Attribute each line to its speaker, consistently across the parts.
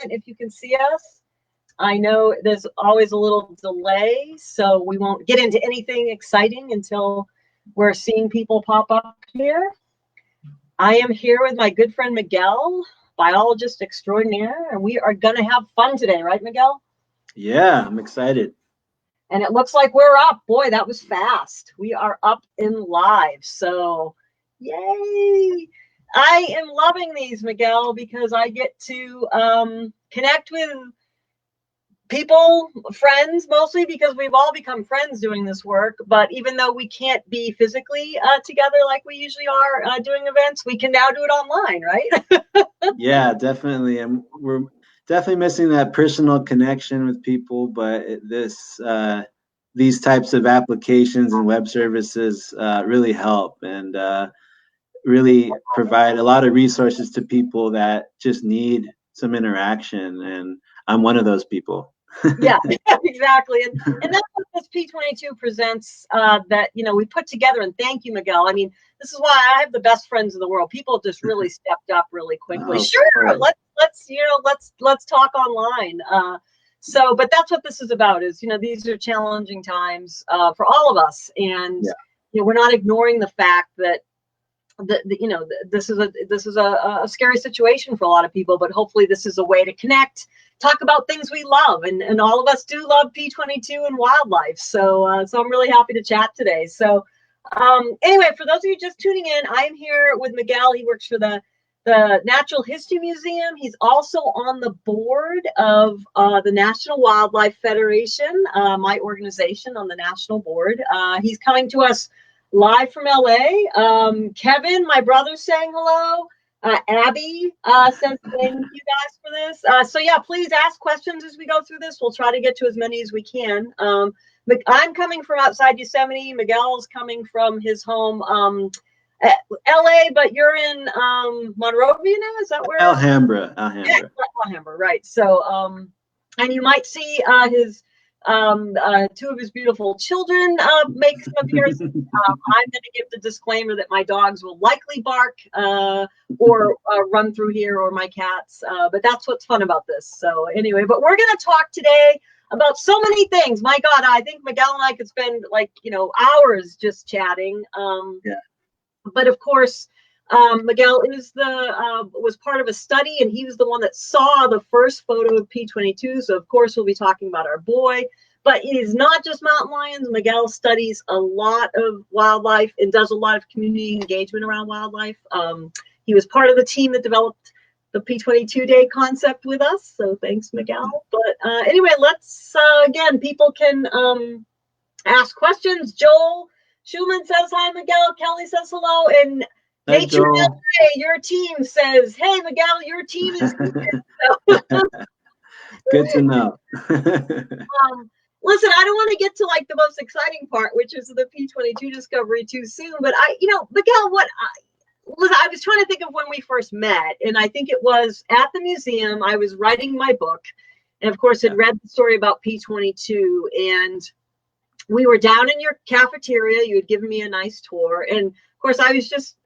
Speaker 1: if you can see us. I know there's always a little delay, so we won't get into anything exciting until we're seeing people pop up here. I am here with my good friend Miguel, biologist extraordinaire, and we are going to have fun today, right, Miguel?
Speaker 2: Yeah, I'm excited.
Speaker 1: And it looks like we're up. Boy, that was fast. We are up and live, so yay! I am loving these, Miguel, because I get to connect with people, friends, mostly because we've all become friends doing this work. But even though we can't be physically together like we usually are doing events, we can now do it online, right?
Speaker 2: Yeah, definitely. And we're definitely missing that personal connection with people, but these types of applications and web services really help and really provide a lot of resources to people that just need some interaction. And I'm one of those people.
Speaker 1: Yeah, exactly. And that's what this P22 presents that, we put together. And thank you, Miguel. I mean, this is why I have the best friends in the world. People just really stepped up really quickly.
Speaker 2: Oh,
Speaker 1: sure, let's talk online. But that's what this is about is, these are challenging times for all of us. And, we're not ignoring the fact that this is a scary situation for a lot of people, but hopefully this is a way to connect, talk about things we love, and all of us do love P22 and wildlife. So I'm really happy to chat today. So anyway, for those of you just tuning in, I'm here with Miguel. He works for the Natural History Museum. He's also on the board of the National Wildlife Federation, my organization on the national board. He's coming to us live from LA. Kevin, my brother's saying hello. Abby says thank you guys for this. So yeah, please ask questions as we go through this. We'll try to get to as many as we can. I'm coming from outside Yosemite. Miguel's coming from his home, LA, but you're in Monrovia now. Is that where?
Speaker 2: Alhambra.
Speaker 1: Yeah, Alhambra, right. So and you might see his two of his beautiful children make some appearances. I'm going to give the disclaimer that my dogs will likely bark or run through here, or my cats, but that's what's fun about this. So anyway, but we're going to talk today about so many things. My God, I think Miguel and I could spend hours just chatting. But of course, Miguel was part of a study, and he was the one that saw the first photo of P22. So of course, we'll be talking about our boy. But it is not just mountain lions. Miguel studies a lot of wildlife and does a lot of community engagement around wildlife. He was part of the team that developed the P22 Day concept with us. So thanks, Miguel. But anyway, let's, again, people can ask questions. Joel Schumann says hi, Miguel. Kelly says hello. And
Speaker 2: Hi,
Speaker 1: Nature LA, your team says, hey, Miguel, your team is good.
Speaker 2: Good to know.
Speaker 1: Listen, I don't want to get to the most exciting part, which is the P22 discovery too soon. But Miguel, I was trying to think of when we first met, and I think it was at the museum. I was writing my book, and of course, had read the story about P22, and we were down in your cafeteria. You had given me a nice tour, and of course, I was just,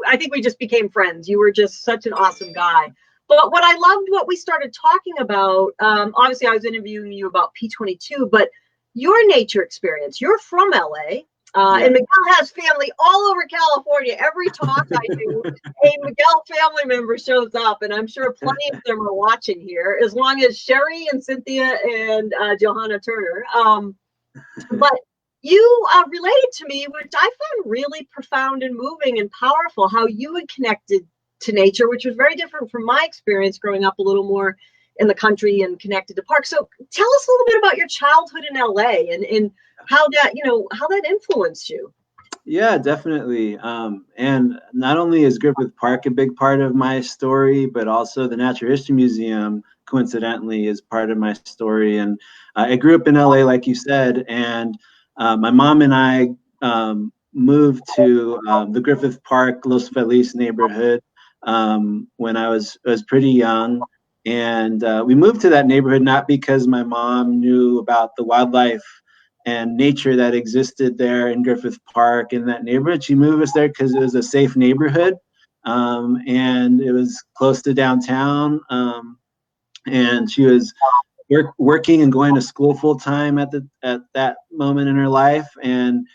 Speaker 1: I think we just became friends. You were just such an awesome guy. But what I loved, what we started talking about, obviously I was interviewing you about P22, but your nature experience, you're from LA, and Miguel has family all over California. Every talk I do, a Miguel family member shows up, and I'm sure plenty of them are watching here, as long as Sherry and Cynthia and Johanna Turner. But you related to me, which I found really profound and moving and powerful, how you had connected to nature, which was very different from my experience growing up a little more in the country and connected to parks. So tell us a little bit about your childhood in LA and how that influenced you.
Speaker 2: Yeah, definitely. And not only is Griffith Park a big part of my story, but also the Natural History Museum, coincidentally, is part of my story. And I grew up in LA, like you said, and my mom and I moved to the Griffith Park, Los Feliz neighborhood when I was pretty young. And we moved to that neighborhood not because my mom knew about the wildlife and nature that existed there in Griffith Park in that neighborhood. She moved us there because it was a safe neighborhood. and it was close to downtown. And she was working and going to school full time at that moment in her life, and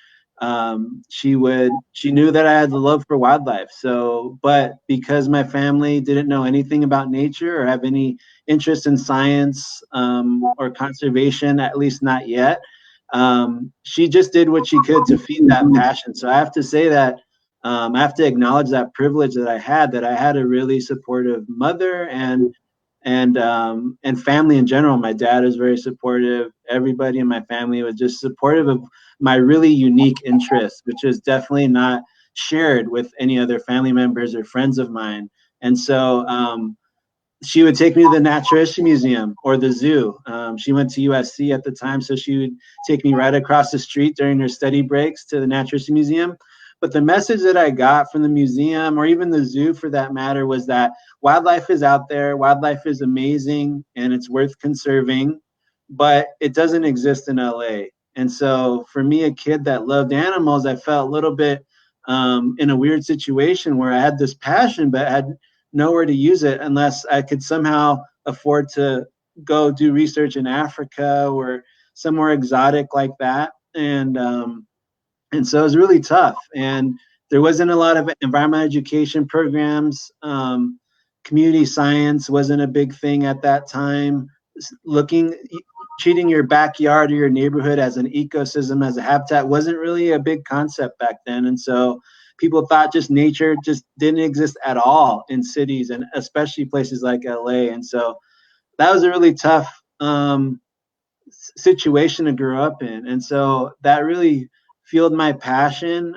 Speaker 2: she knew that I had the love for wildlife. So, but because my family didn't know anything about nature or have any interest in science or conservation, at least not yet, she just did what she could to feed that passion. So I have to say that I have to acknowledge that privilege that I had a really supportive mother and family in general. My dad was very supportive. Everybody in my family was just supportive of my really unique interests, which is definitely not shared with any other family members or friends of mine. And so she would take me to the Natural History Museum or the zoo. She went to USC at the time, so she would take me right across the street during her study breaks to the Natural History Museum. But the message that I got from the museum, or even the zoo for that matter, was that wildlife is out there, wildlife is amazing, and it's worth conserving, but it doesn't exist in LA. And so for me, a kid that loved animals, I felt a little bit in a weird situation where I had this passion, but had nowhere to use it unless I could somehow afford to go do research in Africa or somewhere exotic like that. And so it was really tough. And there wasn't a lot of environmental education programs. Community science wasn't a big thing at that time. Treating your backyard or your neighborhood as an ecosystem, as a habitat, wasn't really a big concept back then. And so people thought just nature just didn't exist at all in cities, and especially places like LA. And so that was a really tough situation to grow up in. And so that really fueled my passion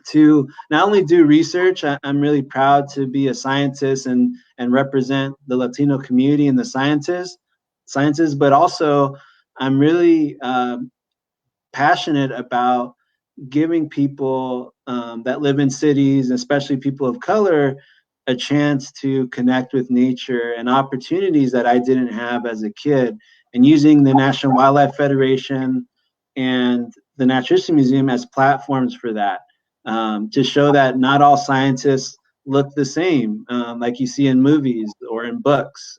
Speaker 2: to not only do research. I'm really proud to be a scientist and represent the Latino community and the sciences, but also I'm really passionate about giving people that live in cities, especially people of color, a chance to connect with nature and opportunities that I didn't have as a kid, and using the National Wildlife Federation and the Natural History Museum as platforms for that, to show that not all scientists look the same, like you see in movies or in books.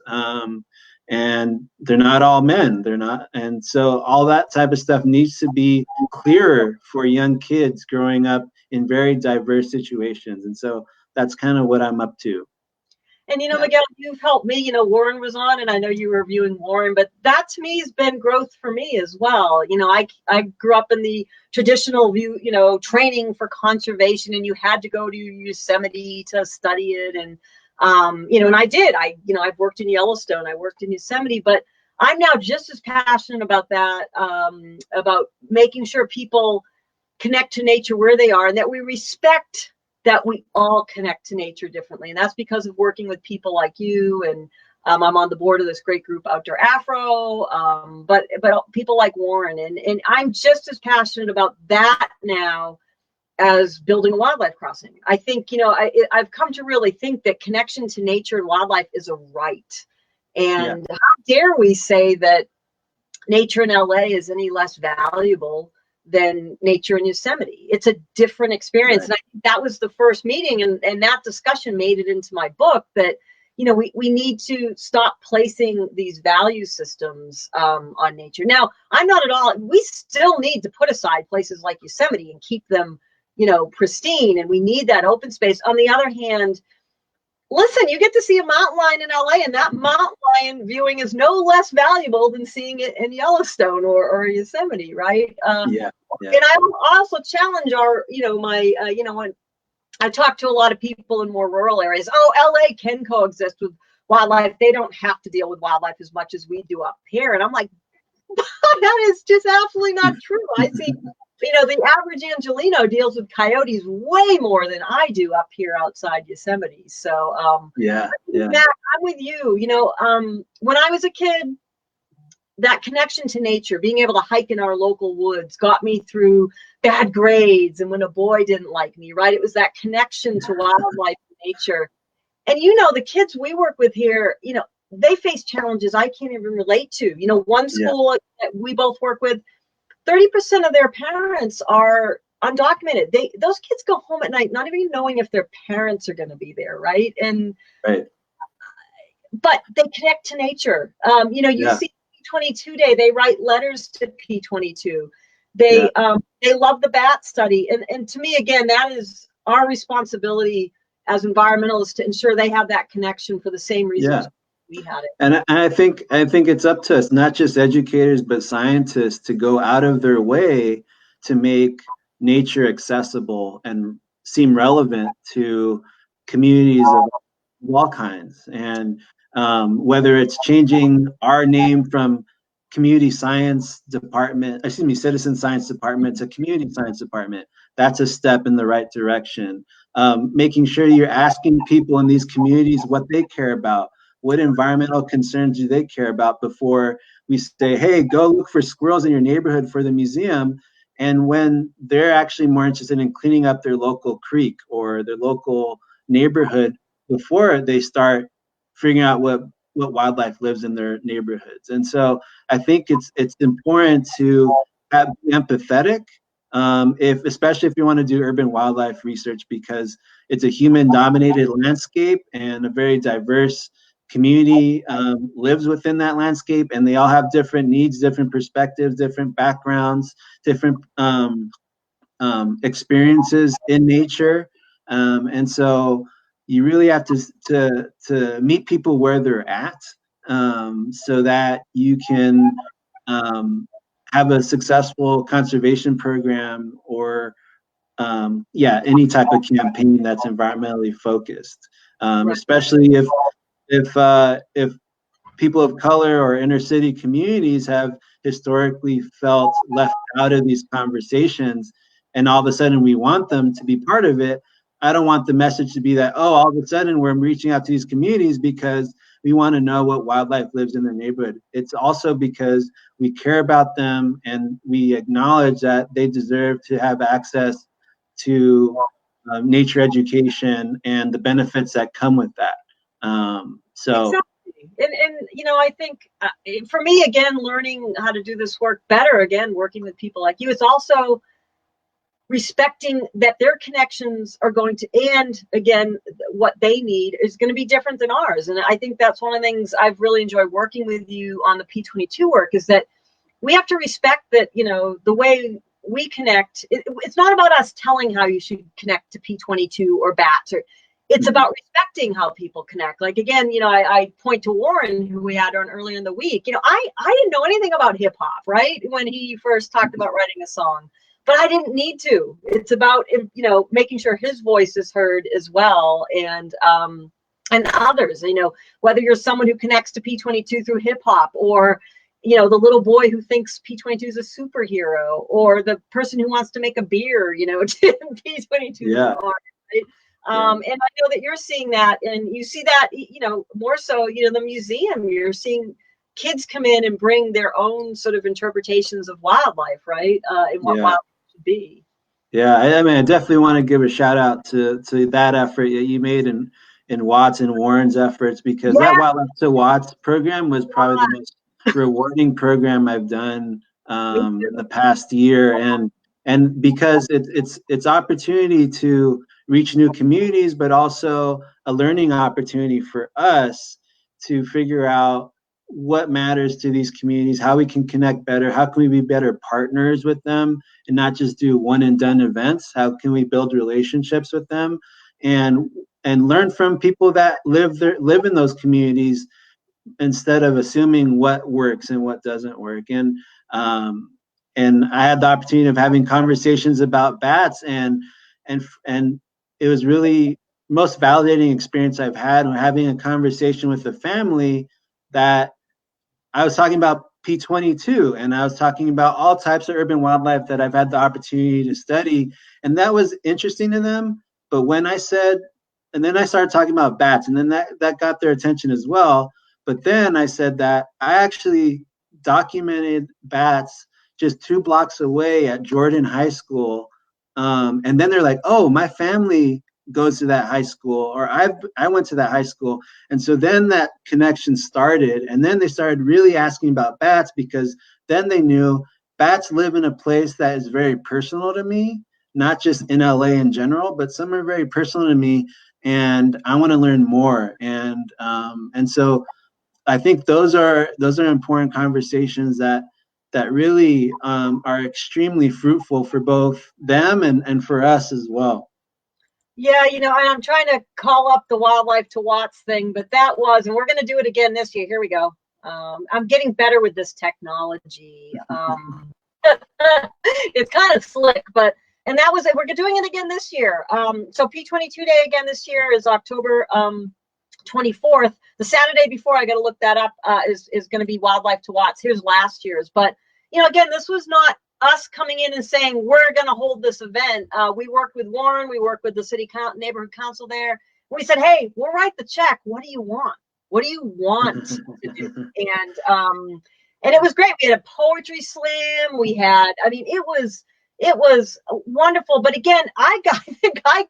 Speaker 2: And they're not all men. They're not. And so all that type of stuff needs to be clearer for young kids growing up in very diverse situations. And so that's kind of what I'm up to.
Speaker 1: And, Miguel, you've helped me. Warren was on, and I know you were reviewing Warren, but that to me has been growth for me as well. I grew up in the traditional view, training for conservation, and you had to go to Yosemite to study it. And, and I did. I've worked in Yellowstone, I worked in Yosemite, but I'm now just as passionate about that, about making sure people connect to nature where they are, and that we respect that we all connect to nature differently. And that's because of working with people like you. And I'm on the board of this great group, Outdoor Afro, but people like Warren. And I'm just as passionate about that now as building a wildlife crossing. I think, I've come to really think that connection to nature and wildlife is a right. And how dare we say that nature in LA is any less valuable than nature in Yosemite? It's a different experience. Right. And I think that was the first meeting, and that discussion made it into my book that, we need to stop placing these value systems on nature. Now, I'm not at all, we still need to put aside places like Yosemite and keep them, pristine, and we need that open space. On the other hand, listen, you get to see a mountain lion in LA, and that mountain lion viewing is no less valuable than seeing it in Yellowstone or Yosemite, right? Yeah. And I will also challenge when I talk to a lot of people in more rural areas. Oh, LA can coexist with wildlife. They don't have to deal with wildlife as much as we do up here. And I'm like, that is just absolutely not true. I see, the average Angeleno deals with coyotes way more than I do up here outside Yosemite. So, Matt, I'm with you. When I was a kid, that connection to nature, being able to hike in our local woods, got me through bad grades and when a boy didn't like me, right? It was that connection to wildlife and nature. And, the kids we work with here, they face challenges I can't even relate to. One school that we both work with, 30% of their parents are undocumented. Those kids go home at night not even knowing if their parents are going to be there, right? And
Speaker 2: Right.
Speaker 1: but they connect to nature. You see P22 Day, they write letters to P22. They love the bat study. And to me, again, that is our responsibility as environmentalists to ensure they have that connection for the same reasons we had it.
Speaker 2: And I think it's up to us, not just educators, but scientists, to go out of their way to make nature accessible and seem relevant to communities of all kinds. And whether it's changing our name from citizen science department to community science department, that's a step in the right direction. Making sure you're asking people in these communities what they care about, what environmental concerns do they care about, before we say, hey, go look for squirrels in your neighborhood for the museum. And when they're actually more interested in cleaning up their local creek or their local neighborhood before they start figuring out what wildlife lives in their neighborhoods. And so I think it's important to be empathetic, especially if you want to do urban wildlife research, because it's a human-dominated landscape and a very diverse community lives within that landscape, and they all have different needs, different perspectives, different backgrounds, different experiences in nature, and so you really have to meet people where they're at, so that you can have a successful conservation program or any type of campaign that's environmentally focused, especially if people of color or inner city communities have historically felt left out of these conversations, and all of a sudden we want them to be part of it. I don't want the message to be that, oh, all of a sudden we're reaching out to these communities because we want to know what wildlife lives in their neighborhood. It's also because we care about them and we acknowledge that they deserve to have access to nature education and the benefits that come with that.
Speaker 1: Exactly. And I think for me, again, learning how to do this work better, again, working with people like you, it's also respecting that their connections are going to, and again, what they need is going to be different than ours. And I think that's one of the things I've really enjoyed working with you on the P22 work, is that we have to respect that, the way we connect, it's not about us telling how you should connect to P22 or bats, or it's about respecting how people connect. Like, again, I point to Warren, who we had on earlier in the week. I didn't know anything about hip hop, right? When he first talked about writing a song, but I didn't need to. It's about, making sure his voice is heard as well. And others, whether you're someone who connects to P22 through hip hop, or, the little boy who thinks P22 is a superhero, or the person who wants to make a beer, P22 is an art, right? And I know that you're seeing that, and you see that, more so, the museum, you're seeing kids come in and bring their own sort of interpretations of wildlife, right? And what wildlife should be.
Speaker 2: Yeah, I mean, I definitely want to give a shout out to that effort that you made in Watts and Warren's efforts, because that Wildlife to Watts program was probably the most rewarding program I've done the past year, and because it's opportunity to reach new communities, but also a learning opportunity for us to figure out what matters to these communities, how we can connect better, how can we be better partners with them and not just do one and done events, how can we build relationships with them and learn from people that live in those communities, instead of assuming what works and what doesn't work. And I had the opportunity of having conversations about bats, and it was really most validating experience I've had when having a conversation with a family that I was talking about P22, and I was talking about all types of urban wildlife that I've had the opportunity to study, and that was interesting to them. But when I said, and then I started talking about bats, and then that got their attention as well. But then I said that I actually documented bats just 2 blocks away at Jordan High School. And then they're like, oh, my family goes to that high school, or I went to that high school. And so then that connection started, and then they started really asking about bats, because then they knew bats live in a place that is very personal to me, not just in LA in general, but some are very personal to me, and I want to learn more. And so I think those are important conversations that really are extremely fruitful for both them and for us as well.
Speaker 1: Yeah, and I'm trying to call up the Wildlife to Watts thing, but and we're going to do it again this year. Here we go. I'm getting better with this technology. It's kind of slick, and that was it. We're doing it again this year. So P22 Day again this year is October 24th. The Saturday before, I got to look that up, is going to be Wildlife to Watts. Here's last year's. But, again, this was not us coming in and saying, we're going to hold this event. We worked with Warren. We worked with the city neighborhood council there. We said, hey, we'll write the check. What do you want? What do you want to do? And it was great. We had a poetry slam. We had, it was wonderful. But again,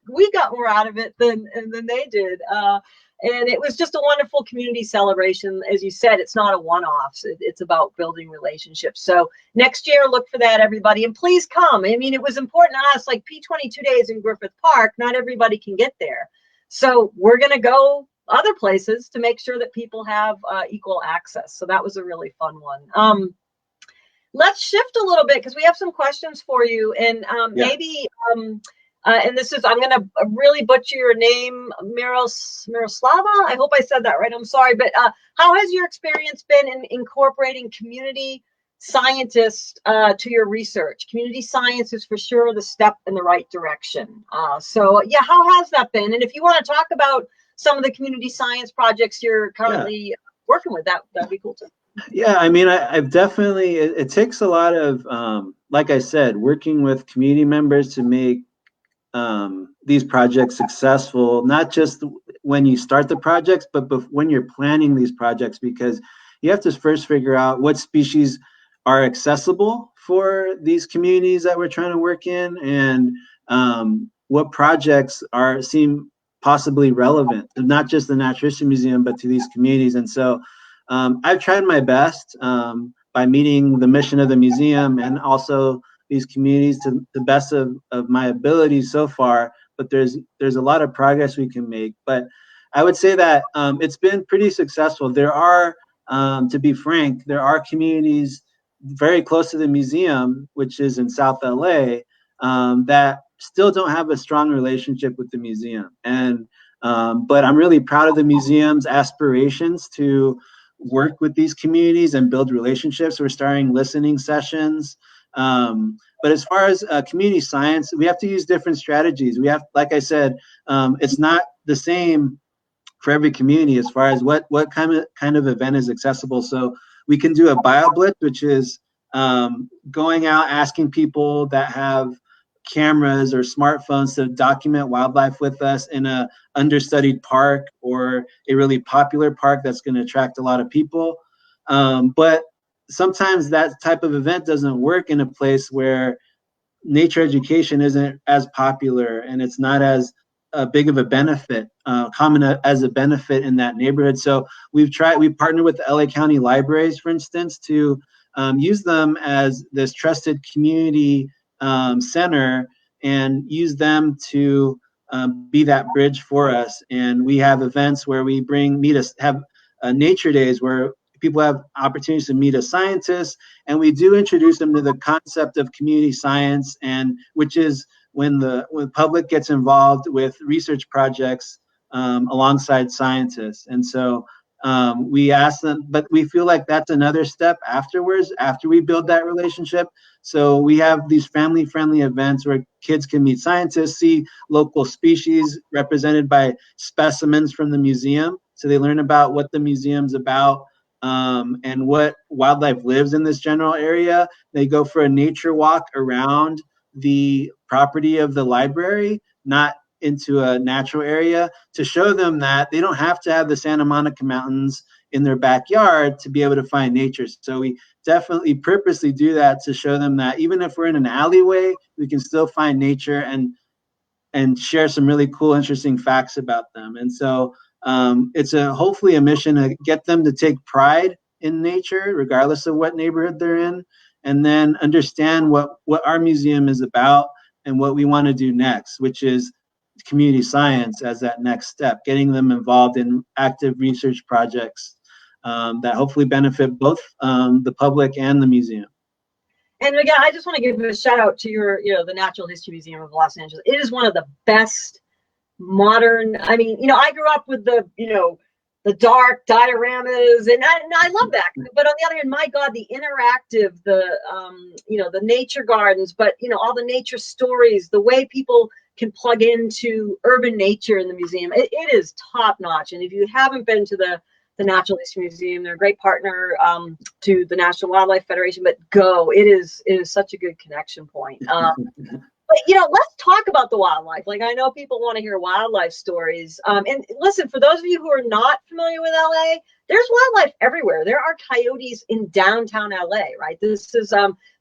Speaker 1: we got more out of it than they did. And it was just a wonderful community celebration. As you said, it's not a one-off. It's about building relationships. So next year, look for that, everybody. And please come. It was important to us, like P22 Days in Griffith Park. Not everybody can get there. So we're going to go other places to make sure that people have equal access. So that was a really fun one. Let's shift a little bit because we have some questions for you. And maybe... and this is, I'm going to really butcher your name, Miroslava. I hope I said that right. I'm sorry. But how has your experience been in incorporating community scientists to your research? Community science is for sure the step in the right direction. So how has that been? And if you want to talk about some of the community science projects you're currently working with, that'd be cool too.
Speaker 2: Yeah, I've definitely, it takes a lot of, like I said, working with community members to make these projects successful, not just when you start the projects, but when you're planning these projects, because you have to first figure out what species are accessible for these communities that we're trying to work in, and what projects seem possibly relevant, not just the Natural History Museum, but to these communities. And so I've tried my best by meeting the mission of the museum and also these communities to the best of my ability so far, but there's a lot of progress we can make. But I would say that it's been pretty successful. There are, to be frank, there are communities very close to the museum, which is in South LA, that still don't have a strong relationship with the museum. And but I'm really proud of the museum's aspirations to work with these communities and build relationships. We're starting listening sessions. But as far as community science, we have to use different strategies. We have, like I said, it's not the same for every community as far as what kind of event is accessible. So we can do a BioBlitz, which is going out asking people that have cameras or smartphones to document wildlife with us in a understudied park or a really popular park that's going to attract a lot of people. But sometimes that type of event doesn't work in a place where nature education isn't as popular and it's not as big of a benefit, common as a benefit in that neighborhood. So we partnered with the LA County Libraries, for instance, to use them as this trusted community center and use them to be that bridge for us. And we have events where we have nature days where people have opportunities to meet a scientist, and we do introduce them to the concept of community science, and which is when the public gets involved with research projects alongside scientists. And so we ask them, but we feel like that's another step afterwards, after we build that relationship. So we have these family-friendly events where kids can meet scientists, see local species represented by specimens from the museum. So they learn about what the museum's about, and what wildlife lives in this general area. They go for a nature walk around the property of the library, not into a natural area, to show them that they don't have to have the Santa Monica Mountains in their backyard to be able to find nature. So we definitely purposely do that to show them that even if we're in an alleyway, we can still find nature and share some really cool, interesting facts about them. And so it's hopefully a mission to get them to take pride in nature, regardless of what neighborhood they're in, and then understand what our museum is about and what we want to do next, which is community science as that next step, getting them involved in active research projects that hopefully benefit both the public and the museum.
Speaker 1: And again, I just want to give a shout out to your, the Natural History Museum of Los Angeles. It is one of the best modern, I mean, I grew up with the, the dark dioramas, and I love that. But on the other hand, my God, the interactive, the nature gardens, but, all the nature stories, the way people can plug into urban nature in the museum, it is top notch. And if you haven't been to the Natural History Museum, they're a great partner to the National Wildlife Federation, but go, it is such a good connection point. But let's talk about the wildlife. Like, I know people want to hear wildlife stories. And listen, for those of you who are not familiar with LA, there's wildlife everywhere. There are coyotes in downtown LA, right? This is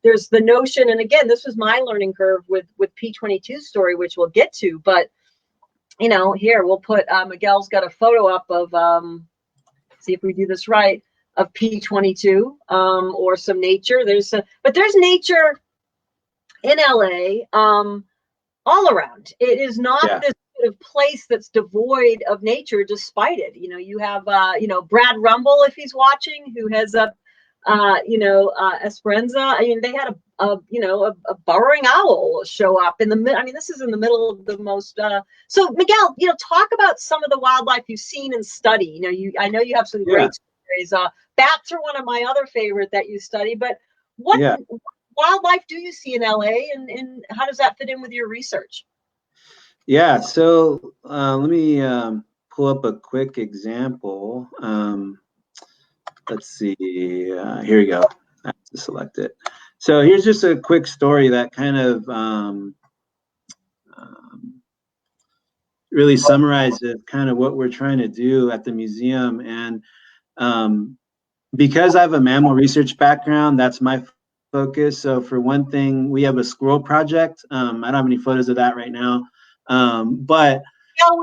Speaker 1: there's the notion, and again, this was my learning curve with P22's story, which we'll get to. But here we'll put Miguel's got a photo up of see if we do this right, of P22 or some nature. But there's nature in LA all around. It is not this sort of place that's devoid of nature, despite it. You have Brad Rumble, if he's watching, who has a Esperanza. I mean, they had a burrowing owl show up in the middle. I mean, this is in the middle of the most. So Miguel, talk about some of the wildlife you've seen and study. I know you have some great stories. Bats are one of my other favorite that you study. But what wildlife do you see in LA, and how does that fit in with your research?
Speaker 2: Yeah. So let me pull up a quick example. Let's see, here we go. I have to select it. So here's just a quick story that kind of really summarizes kind of what we're trying to do at the museum. And because I have a mammal research background, that's my focus. So for one thing, we have a squirrel project. I don't have any photos of that right now. But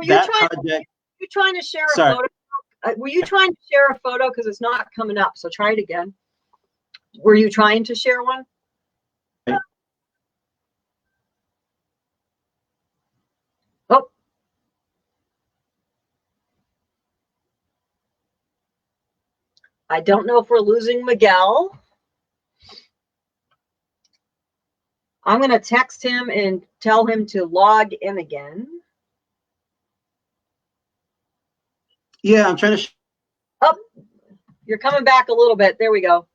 Speaker 2: that project.
Speaker 1: Were you trying to share a photo? Were you trying to share a photo? Because it's not coming up. So try it again. Were you trying to share one? Oh. I don't know if we're losing Miguel. I'm going to text him and tell him to log in again.
Speaker 2: Yeah, I'm trying to.
Speaker 1: Oh, you're coming back a little bit. There we go.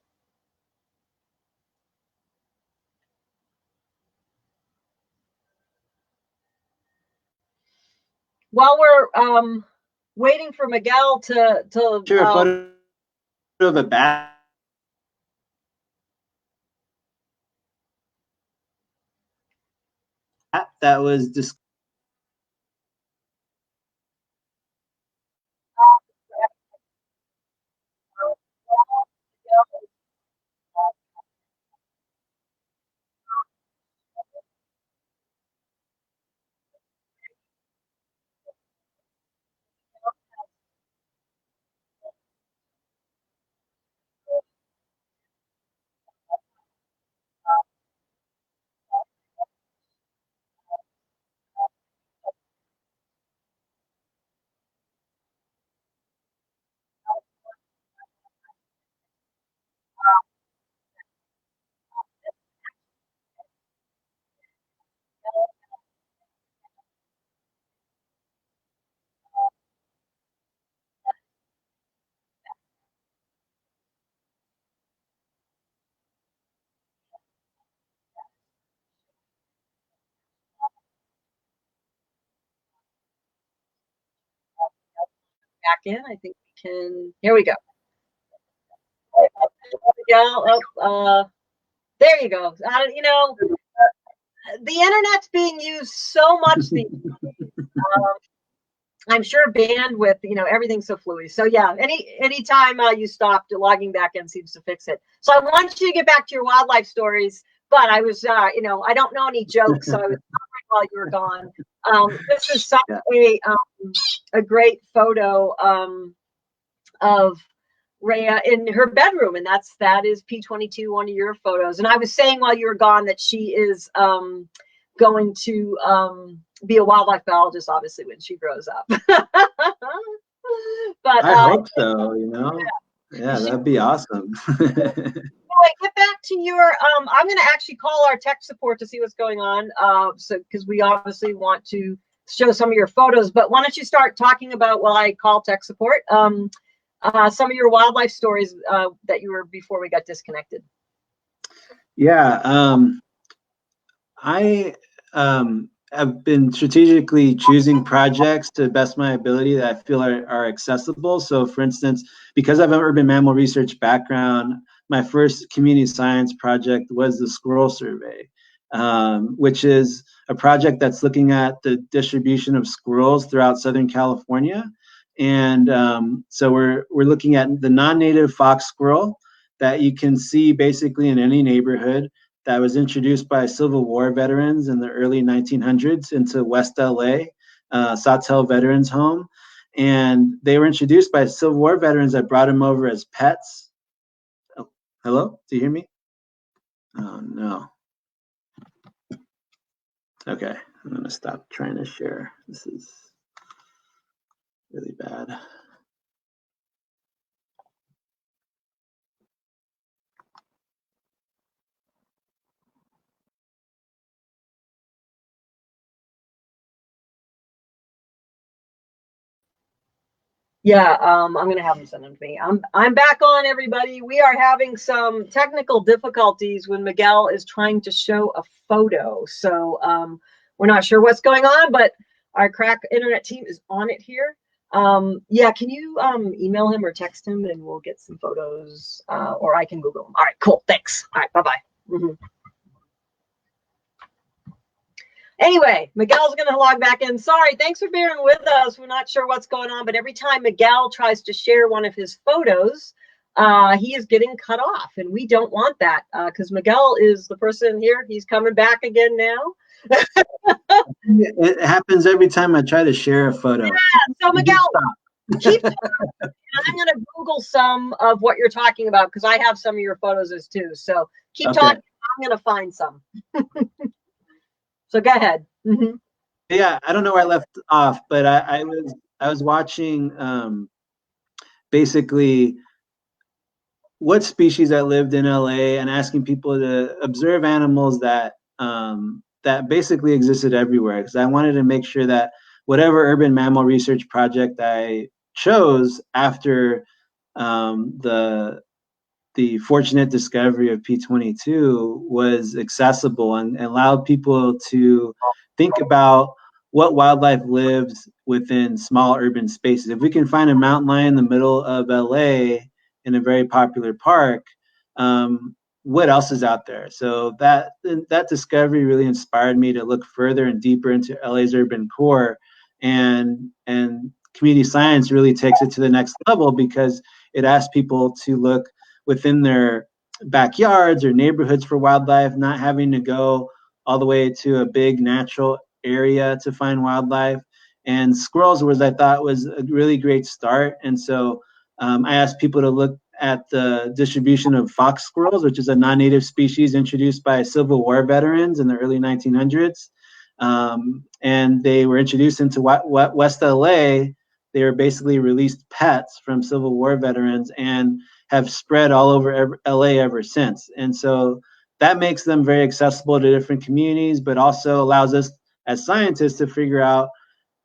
Speaker 1: While we're waiting for Miguel to
Speaker 2: Sure, a photo of a bat. That was just. Back in. I think we can. Here we go. There you go. The internet's being used so much. I'm sure bandwidth, everything's so fluid. So yeah, anytime you stopped, logging back in seems to fix it. So I want you to get back to your wildlife stories, but I was, I don't know any jokes, so I was suffering while you were gone. This is such a great photo of Rhea in her bedroom, and that is P22, one of your photos. And I was saying while you were gone that she is
Speaker 1: going to be a wildlife biologist, obviously, when she grows up. But
Speaker 2: I hope so, you know. Yeah, that'd be awesome.
Speaker 1: Anyway, get back to your I'm going to actually call our tech support to see what's going on, so because we obviously want to show some of your photos, but why don't you start talking about, while I call tech support, some of your wildlife stories that you were before we got disconnected.
Speaker 2: Yeah, I have been strategically choosing projects to best my ability that I feel are accessible. So for instance, because I have an urban mammal research background, my first community science project was the Squirrel Survey, which is a project that's looking at the distribution of squirrels throughout Southern California. And so we're looking at the non-native fox squirrel that you can see basically in any neighborhood, that was introduced by Civil War veterans in the early 1900s into West LA, Sawtell Veterans Home. And they were introduced by Civil War veterans that brought them over as pets. Oh, hello? Do you hear me? Oh, no. Okay, I'm going to stop trying to share. This is really bad.
Speaker 1: Yeah, I'm gonna have them send them to me. I'm back on, everybody. We are having some technical difficulties when Miguel is trying to show a photo, so we're not sure what's going on, but our crack internet team is on it here. Yeah, can you email him or text him, and we'll get some photos, or I can Google them. All right, cool. Thanks. All right, bye-bye. Anyway, Miguel's going to log back in. Sorry, thanks for bearing with us. We're not sure what's going on, but every time Miguel tries to share one of his photos, he is getting cut off, and we don't want that, because Miguel is the person here. He's coming back again now.
Speaker 2: It happens every time I try to share a photo.
Speaker 1: Yeah, so Miguel, keep talking. I'm going to Google some of what you're talking about, because I have some of your photos as too. So keep talking. I'm going to find some. So go ahead.
Speaker 2: Yeah, I don't know where I left off, but I was watching basically what species that lived in LA and asking people to observe animals that that basically existed everywhere, because I wanted to make sure that whatever urban mammal research project I chose after the fortunate discovery of P22 was accessible and allowed people to think about what wildlife lives within small urban spaces. If we can find a mountain lion in the middle of LA in a very popular park, what else is out there? So that discovery really inspired me to look further and deeper into LA's urban core, and community science really takes it to the next level, because it asks people to look within their backyards or neighborhoods for wildlife, not having to go all the way to a big natural area to find wildlife. And squirrels was, I thought, was a really great start. And so I asked people to look at the distribution of fox squirrels, which is a non-native species introduced by Civil War veterans in the early 1900s. And they were introduced into West LA. They were basically released pets from Civil War veterans and have spread all over LA ever since. And so that makes them very accessible to different communities, but also allows us as scientists to figure out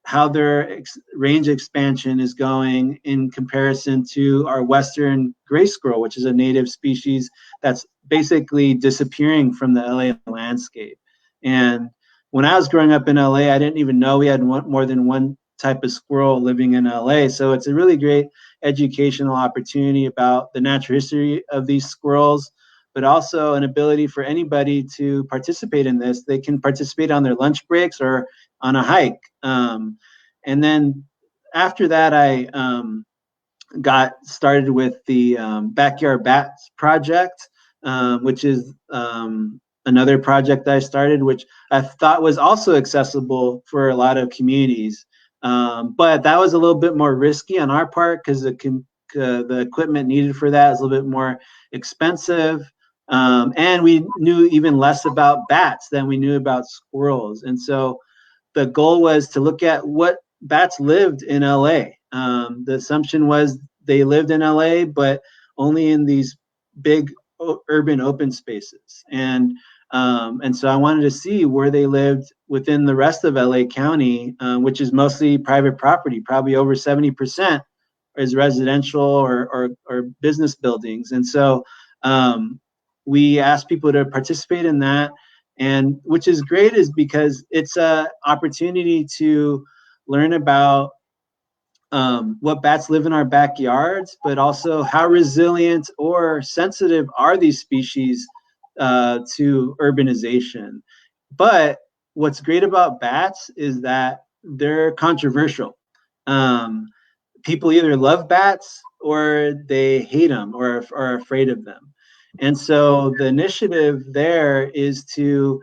Speaker 2: how their range expansion is going in comparison to our Western gray squirrel, which is a native species that's basically disappearing from the LA landscape. And when I was growing up in LA, I didn't even know we had more than one type of squirrel living in LA. So it's a really great educational opportunity about the natural history of these squirrels, but also an ability for anybody to participate in this. They can participate on their lunch breaks or on a hike. And then after that, I got started with the Backyard Bats Project, which is another project I started, which I thought was also accessible for a lot of communities. But that was a little bit more risky on our part, because the equipment needed for that is a little bit more expensive. And we knew even less about bats than we knew about squirrels. And so the goal was to look at what bats lived in LA. The assumption was they lived in LA, but only in these big urban open spaces. And so I wanted to see where they lived within the rest of LA County, which is mostly private property. Probably over 70% is residential or business buildings. And so we asked people to participate in that. And which is great is because it's an opportunity to learn about what bats live in our backyards, but also how resilient or sensitive are these species to urbanization. But what's great about bats is that they're controversial. People either love bats or they hate them or are afraid of them. And so the initiative there is to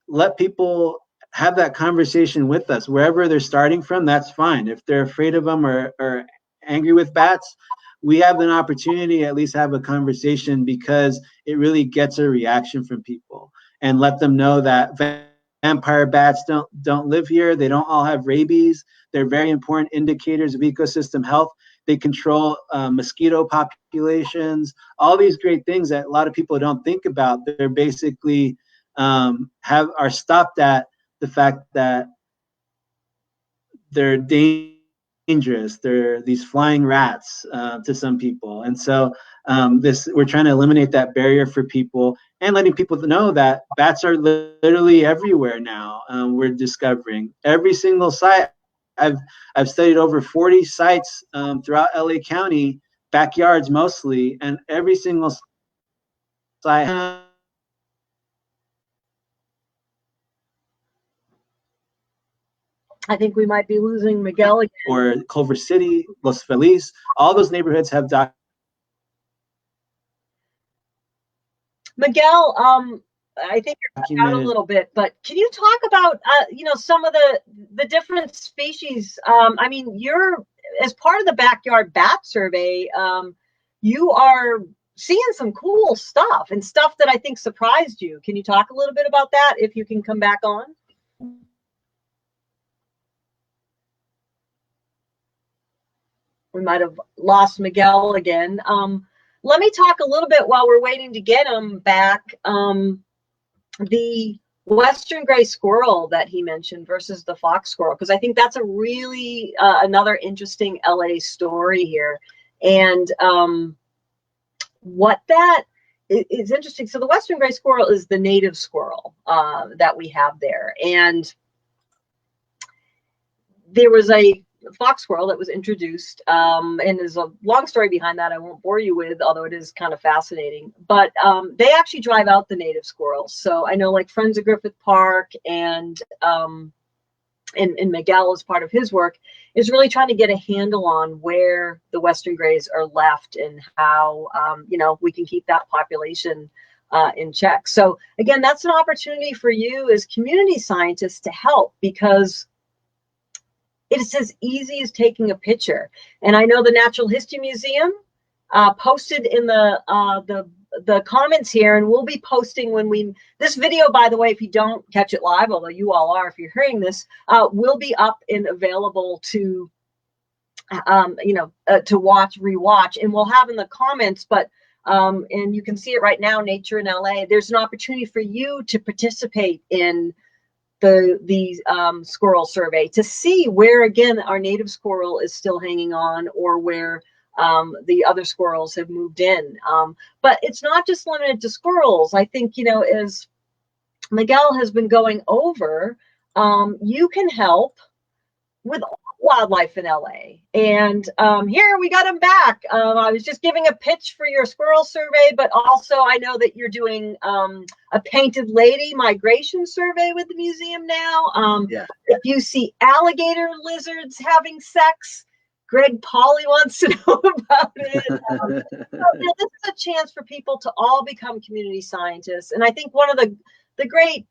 Speaker 2: let people have that conversation with us wherever they're starting from. That's fine. If they're afraid of them or angry with bats, we have an opportunity to at least have a conversation, because it really gets a reaction from people, and let them know that vampire bats don't live here. They don't all have rabies. They're very important indicators of ecosystem health. They control mosquito populations, all these great things that a lot of people don't think about. They're basically are stopped at the fact that they're dangerous. They're these flying rats to some people. And so we're trying to eliminate that barrier for people, and letting people know that bats are literally everywhere now. We're discovering every single site. I've studied over 40 sites throughout LA County, backyards mostly, and every single site.
Speaker 1: I think we might be losing Miguel again.
Speaker 2: Or Culver City, Los Feliz, all those neighborhoods have
Speaker 1: Miguel, I think you're out a little bit, but can you talk about, some of the different species? I mean, you're, as part of the Backyard Bat Survey, you are seeing some cool stuff, and stuff that I think surprised you. Can you talk a little bit about that, if you can come back on? We might have lost Miguel again. Let me talk a little bit while we're waiting to get him back. The Western gray squirrel that he mentioned versus the fox squirrel, because I think that's a really another interesting LA story here. And what that is interesting. So the Western gray squirrel is the native squirrel that we have there. And there was a fox squirrel that was introduced, and there's a long story behind that I won't bore you with, although it is kind of fascinating. But they actually drive out the native squirrels. So I know, like, Friends of Griffith Park and Miguel, as part of his work, is really trying to get a handle on where the Western grays are left, and how we can keep that population in check. So again, that's an opportunity for you as community scientists to help, because it's as easy as taking a picture. And I know the Natural History Museum posted in the comments here, and we'll be posting this video, by the way, if you don't catch it live, although you all are if you're hearing this, will be up and available to watch, rewatch, and we'll have in the comments. But and you can see it right now, Nature in LA. There's an opportunity for you to participate in the squirrel survey, to see where, again, our native squirrel is still hanging on, or where the other squirrels have moved in. But it's not just limited to squirrels. I think, as Miguel has been going over, you can help with wildlife in LA. And here we got him back. I was just giving a pitch for your squirrel survey, but also I know that you're doing a painted lady migration survey with the museum now.
Speaker 2: Yeah.
Speaker 1: If you see alligator lizards having sex, Greg Pauly wants to know about it. This is a chance for people to all become community scientists. And I think one of the great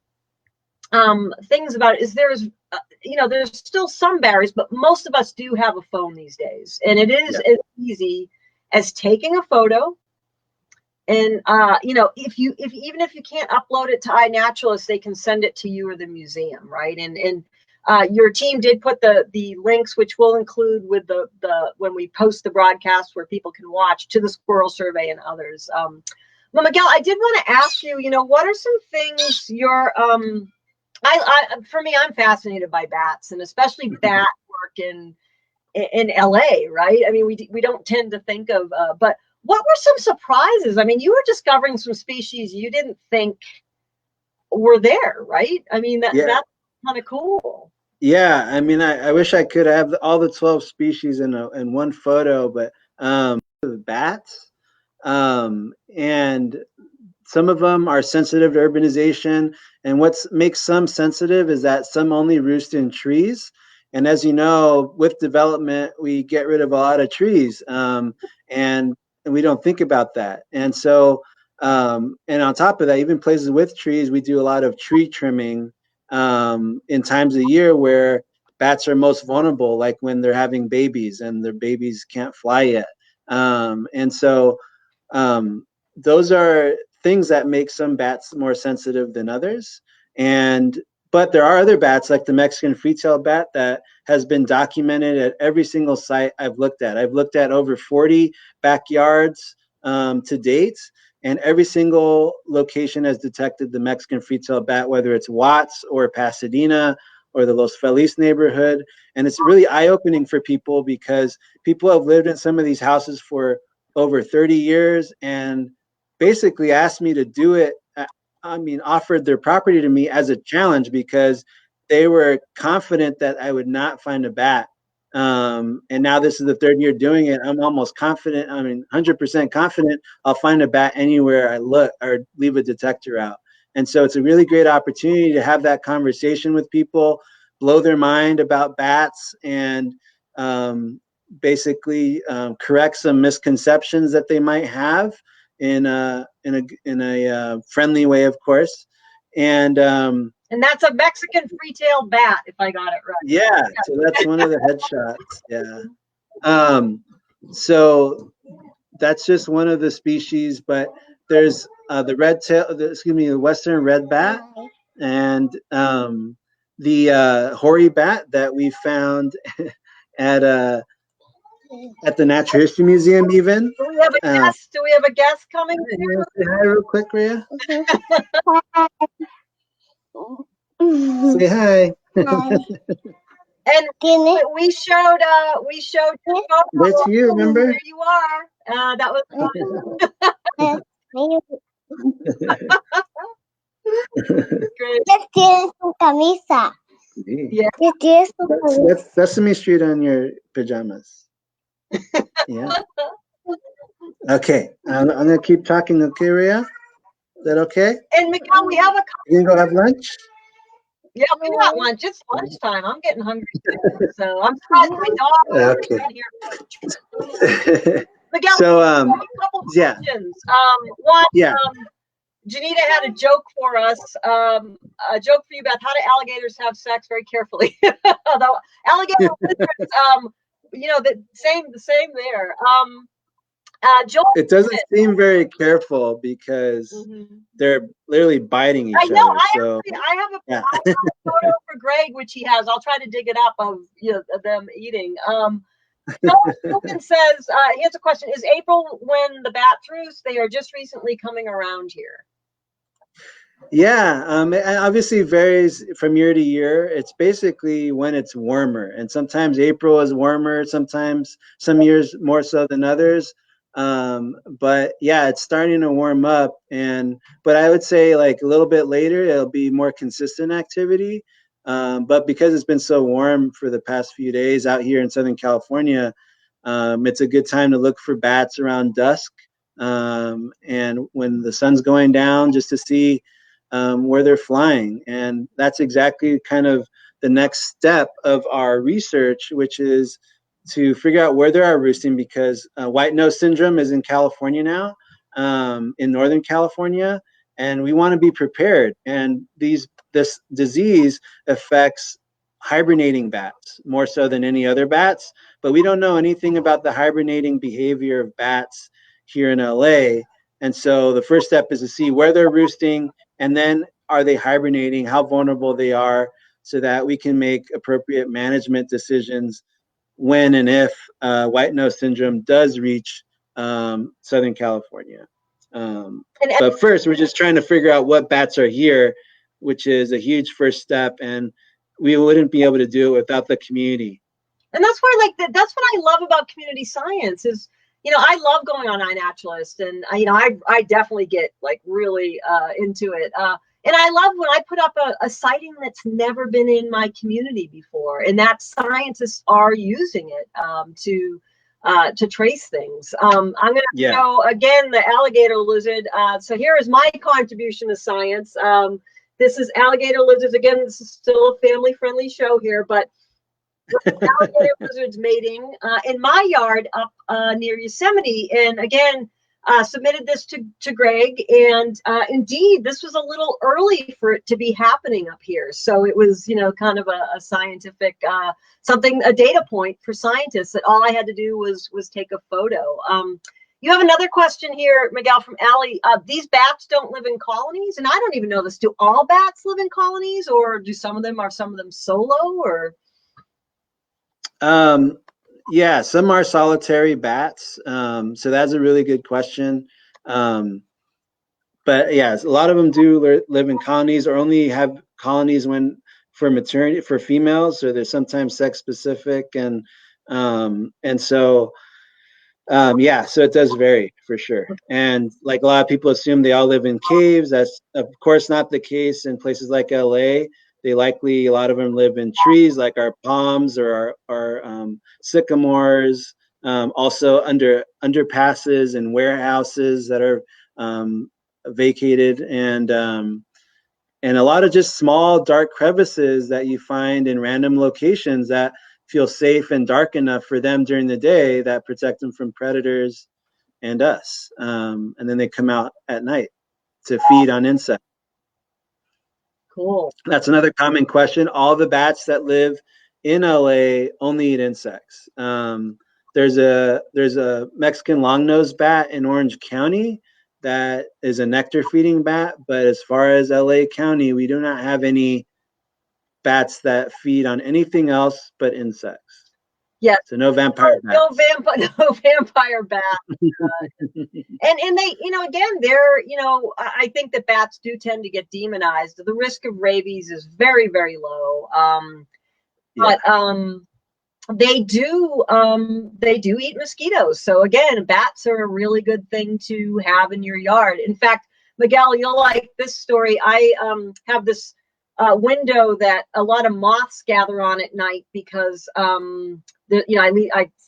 Speaker 1: things about it is there's still some barriers, but most of us do have a phone these days, and it is as easy as taking a photo, And you know, if even if you can't upload it to iNaturalist, they can send it to you or the museum, right? And your team did put the links, which we'll include with the when we post the broadcast where people can watch, to the Squirrel Survey and others. Well, Miguel, I did want to ask you, you know, what are some things you're for me, I'm fascinated by bats, and especially bat work in LA, right? I mean, we don't tend to think of, but what were some surprises? I mean, you were discovering some species you didn't think were there, right? I mean, that's kind of cool.
Speaker 2: Yeah, I mean, I wish I could have all the 12 species in one photo, but bats, and some of them are sensitive to urbanization, and what makes some sensitive is that some only roost in trees. And as you know, with development, we get rid of a lot of trees, and we don't think about that. And so, and on top of that, even places with trees, we do a lot of tree trimming in times of year where bats are most vulnerable, like when they're having babies and their babies can't fly yet. And so those are things that make some bats more sensitive than others. But there are other bats, like the Mexican free-tailed bat, that has been documented at every single site I've looked at. I've looked at over 40 backyards to date, and every single location has detected the Mexican free-tailed bat, whether it's Watts or Pasadena or the Los Feliz neighborhood. And it's really eye-opening for people because people have lived in some of these houses for over 30 years and basically asked me to do it. I mean, offered their property to me as a challenge because they were confident that I would not find a bat. And now this is the third year doing it. I'm almost confident. I mean, 100% confident I'll find a bat anywhere I look or leave a detector out. And so it's a really great opportunity to have that conversation with people, blow their mind about bats, and basically correct some misconceptions that they might have in a friendly way, of course. And
Speaker 1: that's a Mexican free-tailed bat, if I got it right.
Speaker 2: Yeah, so that's one of the headshots. Yeah. So that's just one of the species, but there's the western red bat, and the hoary bat that we found at the Natural History Museum. Even
Speaker 1: do we have a guest? Do we have a guest coming?
Speaker 2: You want to say hi real quick, Rhea? Say hi.
Speaker 1: And we showed
Speaker 2: That's you, remember?
Speaker 1: There you are. That was great.
Speaker 3: Tienes tu camisa.
Speaker 1: Yeah.
Speaker 3: Tienes tu camisa.
Speaker 2: That's Sesame Street on your pajamas. Yeah. Okay. I'm gonna keep talking. Okay, Rhea? Is that okay?
Speaker 1: And Miguel, we have a.
Speaker 2: You can go have lunch.
Speaker 1: Yeah, we got lunch. It's lunchtime. I'm getting hungry too. So I'm surprised my dog is here. Miguel,
Speaker 2: So
Speaker 1: a couple questions. One, Janita had a joke for us. A joke for you about how do alligators have sex? Very carefully. Although alligator lizards, you know, the same there. Joel,
Speaker 2: it doesn't seem very careful because they're literally biting each other. So
Speaker 1: I have a photo for Greg, which he has. I'll try to dig it up of them eating. Joel says he has a question: is April when the bats roost? They are just recently coming around here.
Speaker 2: Yeah, it obviously varies from year to year. It's basically when it's warmer, and sometimes April is warmer. Sometimes some years more so than others. But yeah, it's starting to warm up, but I would say like a little bit later, it'll be more consistent activity. But because it's been so warm for the past few days out here in Southern California, it's a good time to look for bats around dusk, and when the sun's going down, just to see where they're flying. And that's exactly kind of the next step of our research, which is to figure out where they are roosting, because white nose syndrome is in California now, in Northern California, and we want to be prepared. And this disease affects hibernating bats more so than any other bats, but we don't know anything about the hibernating behavior of bats here in LA. And so the first step is to see where they're roosting, and then are they hibernating, how vulnerable they are, so that we can make appropriate management decisions when and if white nose syndrome does reach Southern California. But first, we're just trying to figure out what bats are here, which is a huge first step, and we wouldn't be able to do it without the community.
Speaker 1: And that's where, like, that's what I love about community science is, you know, I love going on iNaturalist, and I definitely get like really into it. And I love when I put up a sighting that's never been in my community before, and that scientists are using it to trace things. I'm going to go again, the alligator lizard. So here is my contribution to science. This is alligator lizards. Again, this is still a family-friendly show here, but alligator lizards mating in my yard up near Yosemite. And again, submitted this to Greg, and indeed, this was a little early for it to be happening up here. So it was, you know, kind of a scientific a data point for scientists that all I had to do was take a photo. You have another question here, Miguel, from Allie. These bats don't live in colonies, and I don't even know this. Do all bats live in colonies, or do some of them solo, or?
Speaker 2: Yeah, some are solitary bats. So that's a really good question. But yes, a lot of them do live in colonies, or only have colonies when for maternity for females, or they're sometimes sex specific, and so yeah, so it does vary for sure. And like a lot of people assume they all live in caves. That's of course not the case in places like LA. They likely, a lot of them live in trees like our palms or our sycamores, also under underpasses and warehouses that are vacated, and a lot of just small dark crevices that you find in random locations that feel safe and dark enough for them during the day that protect them from predators and us. And then they come out at night to feed on insects.
Speaker 1: Cool.
Speaker 2: That's another common question. All the bats that live in LA only eat insects. There's a Mexican long-nosed bat in Orange County that is a nectar feeding bat, but as far as LA County, we do not have any bats that feed on anything else but insects.
Speaker 1: Yeah.
Speaker 2: So no vampire bats.
Speaker 1: No vampire bats. And they, you know, again, they're, you know, I think that bats do tend to get demonized. The risk of rabies is very, very low. But they do eat mosquitoes. So again, bats are a really good thing to have in your yard. In fact, Miguel, you'll like this story. I have this window that a lot of moths gather on at night because I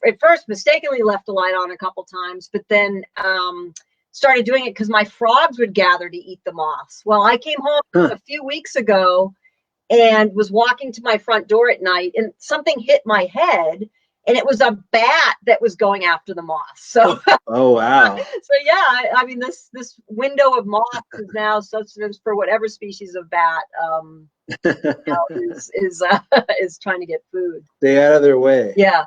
Speaker 1: at first mistakenly left the light on a couple times, but then started doing it because my frogs would gather to eat the moths. Well, I came home a few weeks ago and was walking to my front door at night, and something hit my head, and it was a bat that was going after the moths. So,
Speaker 2: oh wow!
Speaker 1: So yeah, I mean this window of moths is now subsistence for whatever species of bat is trying to get food.
Speaker 2: Stay out of their way.
Speaker 1: Yeah.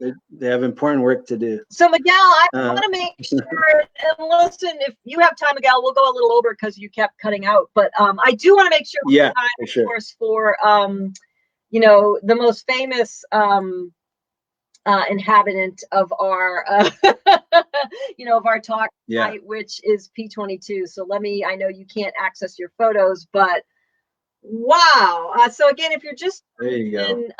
Speaker 2: They have important work to do.
Speaker 1: So Miguel, I want to make sure, and listen, if you have time, Miguel, we'll go a little over because you kept cutting out. But I do want to make sure we have time, of course, for the most famous inhabitant of our of our talk tonight, which is P22. So I know you can't access your photos, but wow. So again, if you're just
Speaker 2: there you
Speaker 1: go.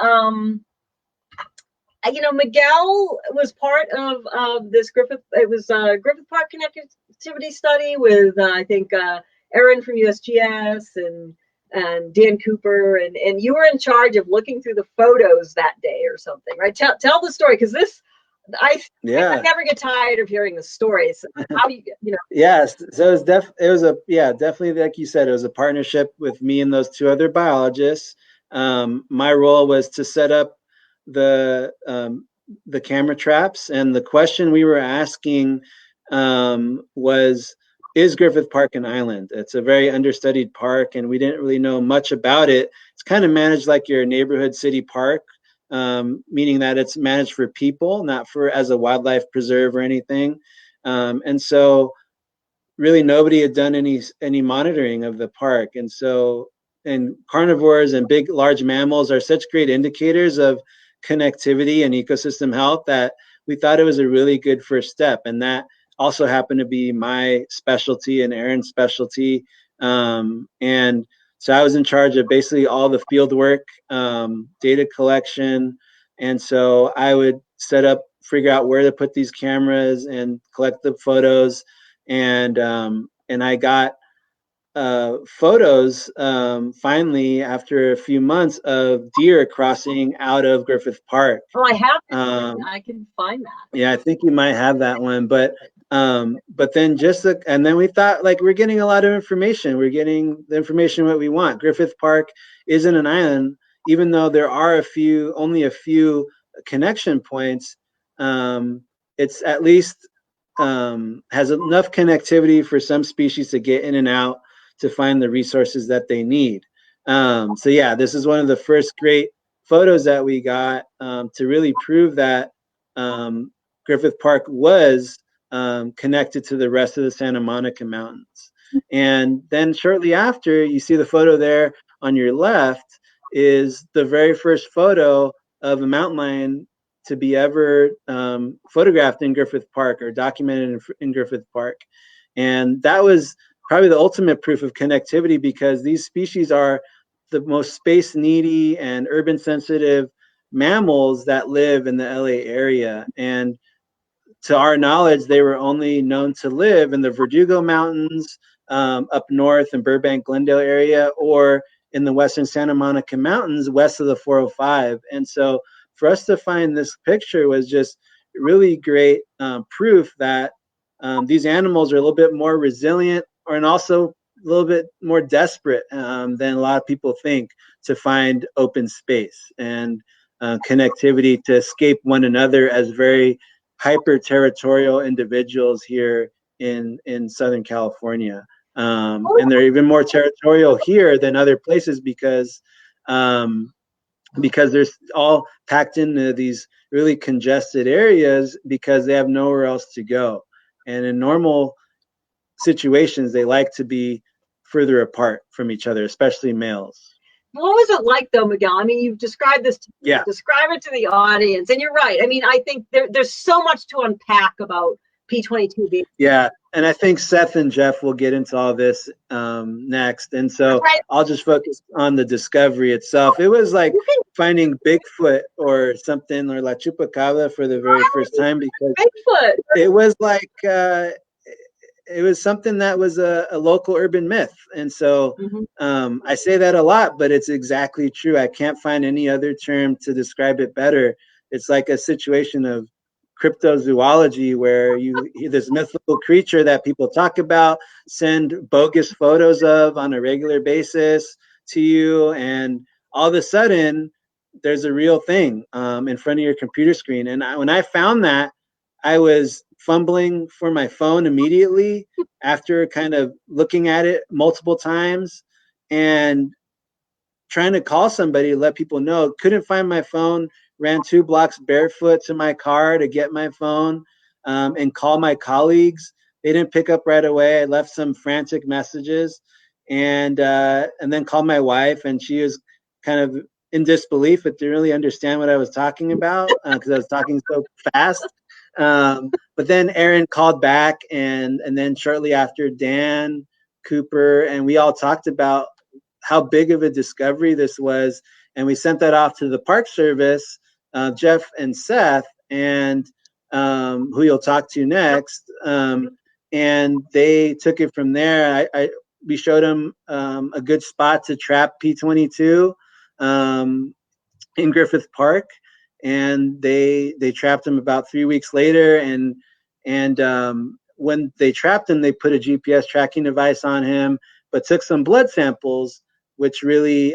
Speaker 1: Miguel was part of this Griffith. It was a Griffith Park connectivity study with I think Erin from USGS and Dan Cooper, and you were in charge of looking through the photos that day or something, right? Tell the story, because this I never get tired of hearing the stories. How
Speaker 2: Yes, so it was definitely like you said, it was a partnership with me and those two other biologists. My role was to set up the camera traps, and the question we were asking was, is Griffith Park an island? It's a very understudied park, and we didn't really know much about it. It's kind of managed like your neighborhood city park, meaning that it's managed for people, not for as a wildlife preserve or anything. And so really nobody had done any monitoring of the park. And so, and carnivores and big, large mammals are such great indicators of connectivity and ecosystem health that we thought it was a really good first step. And that also happened to be my specialty and Aaron's specialty. And so I was in charge of basically all the field work, data collection. And so I would figure out where to put these cameras and collect the photos. And I got photos finally after a few months of deer crossing out of Griffith Park.
Speaker 1: Oh, I have. I can find that.
Speaker 2: Yeah, I think you might have that one, but then and then we thought, like, we're getting a lot of information. We're getting the information what we want. Griffith Park isn't an island, even though there are only a few connection points. It's at least has enough connectivity for some species to get in and out to find the resources that they need. So yeah, this is one of the first great photos that we got to really prove that Griffith Park was connected to the rest of the Santa Monica Mountains. And then shortly after, you see the photo there on your left is the very first photo of a mountain lion to be ever photographed in Griffith Park or documented in Griffith Park. And that was probably the ultimate proof of connectivity, because these species are the most space needy and urban sensitive mammals that live in the LA area. And to our knowledge, they were only known to live in the Verdugo Mountains up north in Burbank, Glendale area, or in the western Santa Monica Mountains west of the 405. And so for us to find this picture was just really great proof that these animals are a little bit more resilient, and also a little bit more desperate than a lot of people think to find open space and connectivity to escape one another as very hyper-territorial individuals here in Southern California. And they're even more territorial here than other places because they're all packed into these really congested areas because they have nowhere else to go. And in normal situations, they like to be further apart from each other, especially males.
Speaker 1: What was it like, though, Miguel? I mean, you've described this.
Speaker 2: Yeah.
Speaker 1: Describe it to the audience, and you're right. I mean, I think there's so much to unpack about P22.
Speaker 2: Yeah, and I think Seth and Jeff will get into all this next, and so I'll just focus on the discovery itself. It was like finding Bigfoot or something, or La Chupacabra for the very first time, because
Speaker 1: Bigfoot.
Speaker 2: It was like it was something that was a local urban myth. And so I say that a lot, but it's exactly true. I can't find any other term to describe it better. It's like a situation of cryptozoology where this mythical creature that people talk about, send bogus photos of on a regular basis to you, and all of a sudden there's a real thing in front of your computer screen. And when I found that, I was fumbling for my phone immediately after kind of looking at it multiple times and trying to call somebody to let people know. Couldn't find my phone, ran 2 blocks barefoot to my car to get my phone and call my colleagues. They didn't pick up right away. I left some frantic messages and then called my wife, and she was kind of in disbelief, but didn't really understand what I was talking about because I was talking so fast. But then Aaron called back, and then shortly after Dan, Cooper, and we all talked about how big of a discovery this was. And we sent that off to the Park Service, Jeff and Seth, and who you'll talk to next. And they took it from there. We showed them a good spot to trap P22 in Griffith Park. And they trapped him about 3 weeks later, and when they trapped him, they put a GPS tracking device on him, but took some blood samples, which really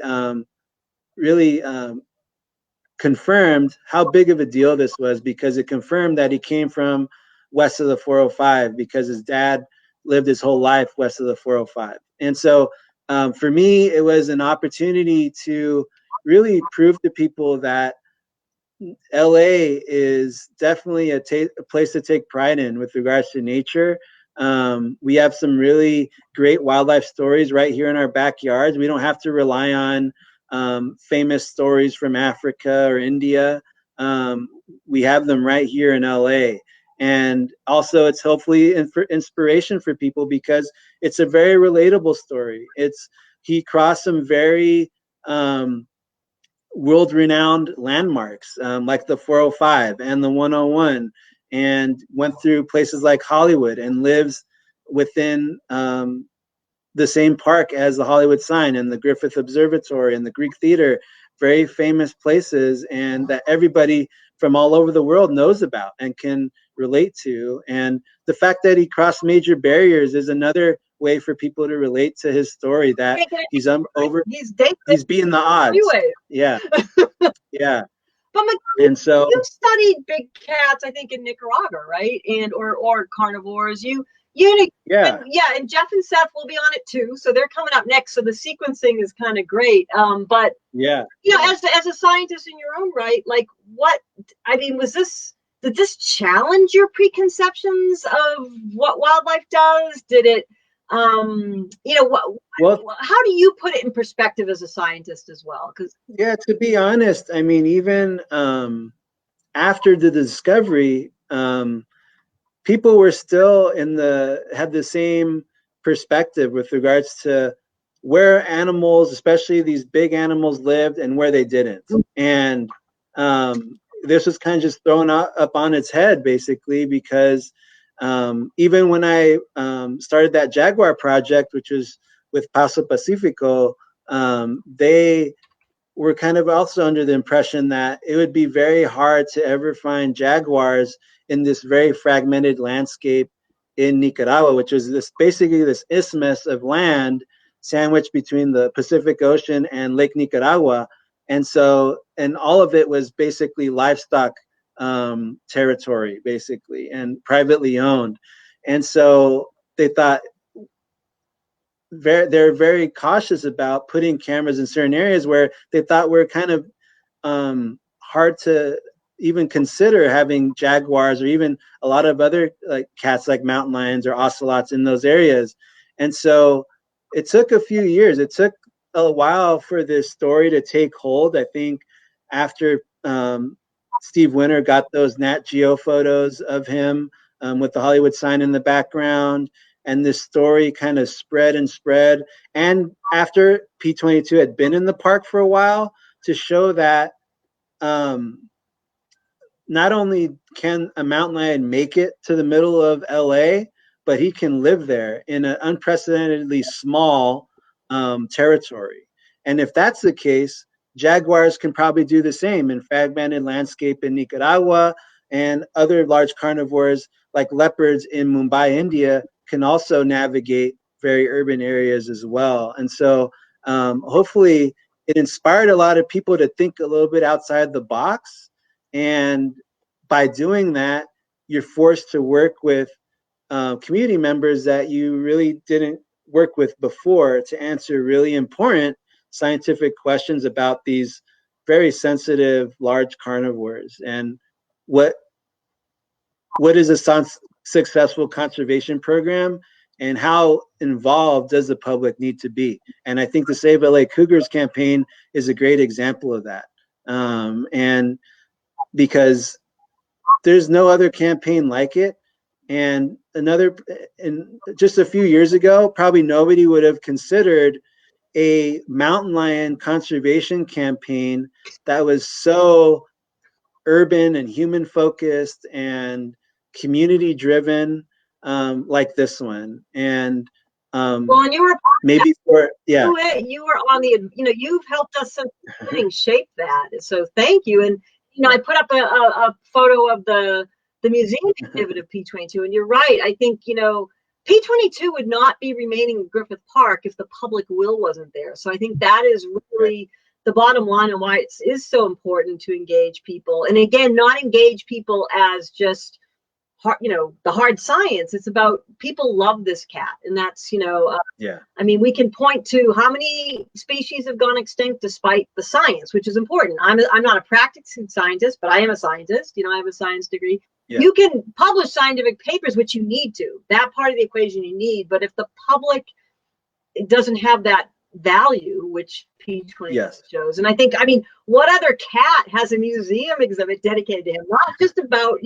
Speaker 2: confirmed how big of a deal this was, because it confirmed that he came from west of the 405 because his dad lived his whole life west of the 405. And so for me, it was an opportunity to really prove to people that LA is definitely a place to take pride in with regards to nature. We have some really great wildlife stories right here in our backyards. We don't have to rely on famous stories from Africa or India. We have them right here in LA. And also it's hopefully inspiration for people because it's a very relatable story. He crossed some very world-renowned landmarks like the 405 and the 101, and went through places like Hollywood and lives within the same park as the Hollywood sign and the Griffith Observatory and the Greek Theater, very famous places, and that everybody from all over the world knows about and can relate to. And the fact that he crossed major barriers is another way for people to relate to his story, that he's beating the odds.
Speaker 1: Freeways.
Speaker 2: Yeah. Yeah.
Speaker 1: But
Speaker 2: and so
Speaker 1: you studied big cats, I think, in Nicaragua, right? And or carnivores.
Speaker 2: Yeah,
Speaker 1: and Jeff and Seth will be on it too, so they're coming up next. So the sequencing is kind of great. But
Speaker 2: yeah,
Speaker 1: as a scientist in your own right, like did this challenge your preconceptions of what wildlife does? Did it, how do you put it in perspective as a scientist as well?
Speaker 2: Yeah, to be honest, I mean, even after the discovery, people were still had the same perspective with regards to where animals, especially these big animals, lived and where they didn't. And this was kind of just thrown up on its head, basically, because even when I started that jaguar project, which was with Paso Pacifico, they were kind of also under the impression that it would be very hard to ever find jaguars in this very fragmented landscape in Nicaragua, which is basically this isthmus of land sandwiched between the Pacific Ocean and Lake Nicaragua. And all of it was basically livestock territory, basically, and privately owned. And so they thought they're very cautious about putting cameras in certain areas where they thought were kind of hard to even consider having jaguars or even a lot of other like cats like mountain lions or ocelots in those areas. And so it took a few years. It took a while for this story to take hold. I think after Steve Winter got those Nat Geo photos of him with the Hollywood sign in the background, and this story kind of spread and spread. And after P22 had been in the park for a while, to show that not only can a mountain lion make it to the middle of LA, but he can live there in an unprecedentedly small territory. And if that's the case, jaguars can probably do the same in fragmented landscape in Nicaragua, and other large carnivores like leopards in Mumbai, India, can also navigate very urban areas as well. And so hopefully it inspired a lot of people to think a little bit outside the box. And by doing that, you're forced to work with community members that you really didn't work with before to answer really important scientific questions about these very sensitive large carnivores. And what is a successful conservation program, and how involved does the public need to be? And I think the Save LA Cougars campaign is a great example of that. And because there's no other campaign like it. And just a few years ago, probably nobody would have considered a mountain lion conservation campaign that was so urban and human focused and community driven like this one. And
Speaker 1: and you were
Speaker 2: maybe
Speaker 1: you were on the, you've helped us shape that. So thank you. And I put up a photo of the museum exhibit of P22, and you're right. I think P22 would not be remaining in Griffith Park if the public will wasn't there. So I think that is really the bottom line, and why it is so important to engage people. And again, not engage people as just the hard science. It's about people love this cat, and that's I mean, we can point to how many species have gone extinct despite the science, which is important. I'm not a practicing scientist, but I am a scientist. I have a science degree. You can publish scientific papers, which you need to. That part of the equation you need. But if the public doesn't have that value, which P22 shows, and I mean, what other cat has a museum exhibit dedicated to him? Not just about,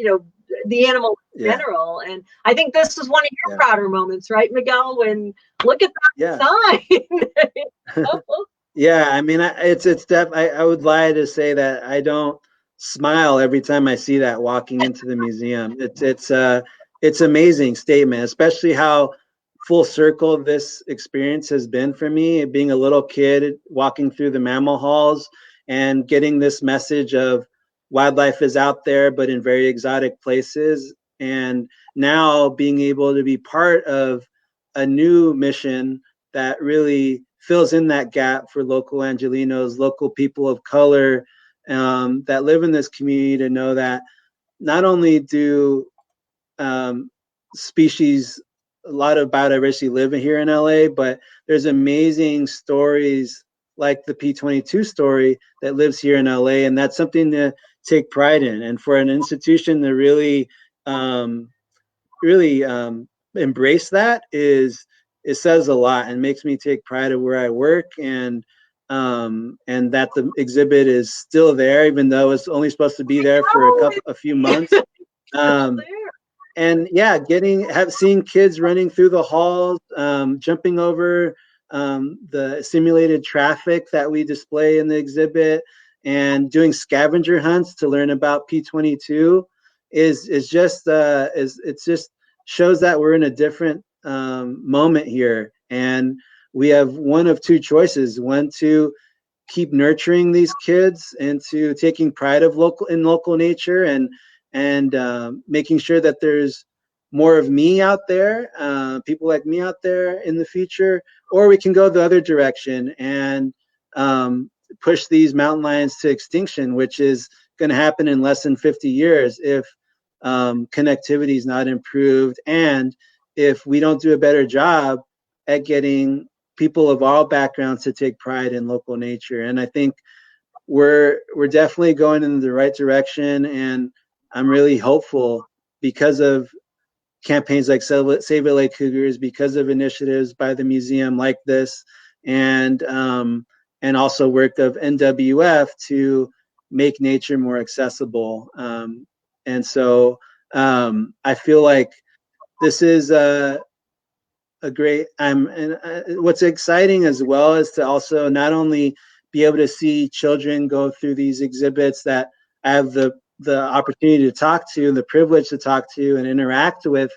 Speaker 1: the animal in general. And I think this is one of your prouder moments, right, Miguel? When look at that sign.
Speaker 2: Yeah, I mean, I would lie to say that I don't smile every time I see that walking into the museum. It's amazing statement, especially how full circle this experience has been for me, being a little kid walking through the mammal halls and getting this message of wildlife is out there, but in very exotic places. And now being able to be part of a new mission that really fills in that gap for local Angelenos, local people of color that live in this community, to know that not only do species, a lot of biodiversity live here in LA, but there's amazing stories like the P22 story that lives here in LA, and that's something to take pride in. And for an institution to really embrace that, it says a lot and makes me take pride of where I work, and that the exhibit is still there, even though it's only supposed to be there for a few months. And yeah, seeing kids running through the halls, jumping over the simulated traffic that we display in the exhibit, and doing scavenger hunts to learn about P22 is just shows that we're in a different moment here, and we have one of two choices: one, to keep nurturing these kids into taking pride of local nature, and making sure that there's more of me out there, people like me out there in the future, or we can go the other direction and push these mountain lions to extinction, which is going to happen in less than 50 years if connectivity is not improved, and if we don't do a better job at getting people of all backgrounds to take pride in local nature. And I think we're definitely going in the right direction, and I'm really hopeful because of campaigns like Save LA Cougars, because of initiatives by the museum like this, and also work of NWF to make nature more accessible. And so I feel like this is a great. What's exciting as well is to also not only be able to see children go through these exhibits that I have the opportunity to talk to, the privilege to talk to and interact with,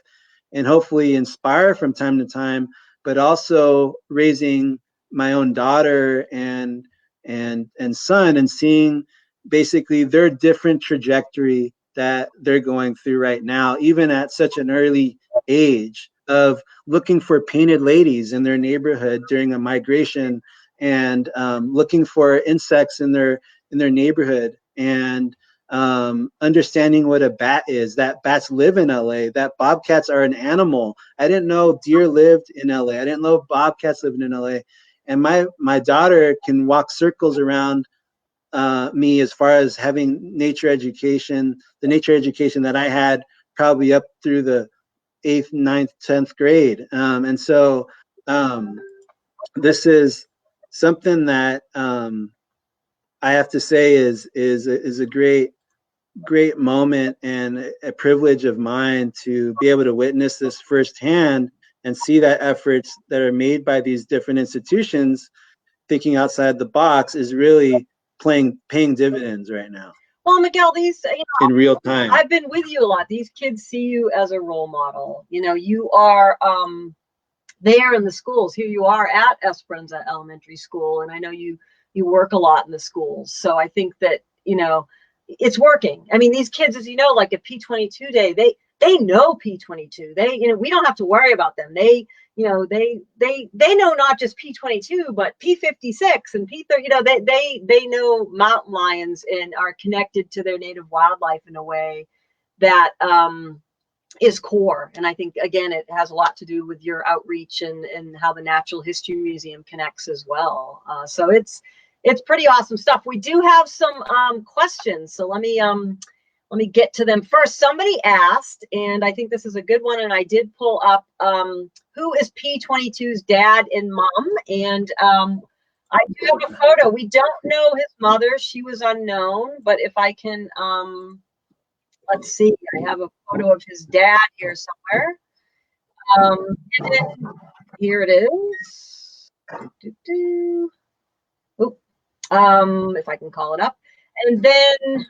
Speaker 2: and hopefully inspire from time to time, but also raising my own daughter and son, and seeing basically their different trajectory that they're going through right now, even at such an early age, of looking for painted ladies in their neighborhood during a migration, and looking for insects in their neighborhood, and understanding what a bat is, that bats live in LA, that bobcats are an animal. I didn't know deer lived in LA. I didn't know bobcats lived in LA. And my daughter can walk circles around me as far as having nature education, the nature education that I had probably up through the 8th, 9th, 10th grade. And so this is something that I have to say is a great moment, and a privilege of mine to be able to witness this firsthand and see that efforts that are made by these different institutions thinking outside the box is really paying dividends right now.
Speaker 1: Well, Miguel, these,
Speaker 2: in real time.
Speaker 1: I've been with you a lot. These kids see you as a role model. You are there in the schools. Here you are at Esperanza Elementary School, and I know you work a lot in the schools. So I think that it's working. I mean, these kids, as you know, like at P22 Day, they know P22. We don't have to worry about them. They know not just P22, but P56 and P30. They know mountain lions and are connected to their native wildlife in a way that is core. And I think, again, it has a lot to do with your outreach and how the Natural History Museum connects as well. So it's pretty awesome stuff. We do have some questions. So let me let me get to them first. Somebody asked, and I think this is a good one, and I did pull up who is P22's dad and mom, and I do have a photo. We don't know his mother. She was unknown, but if I can, let's see, I have a photo of his dad here somewhere. And then here it is. If I can call it up. And then,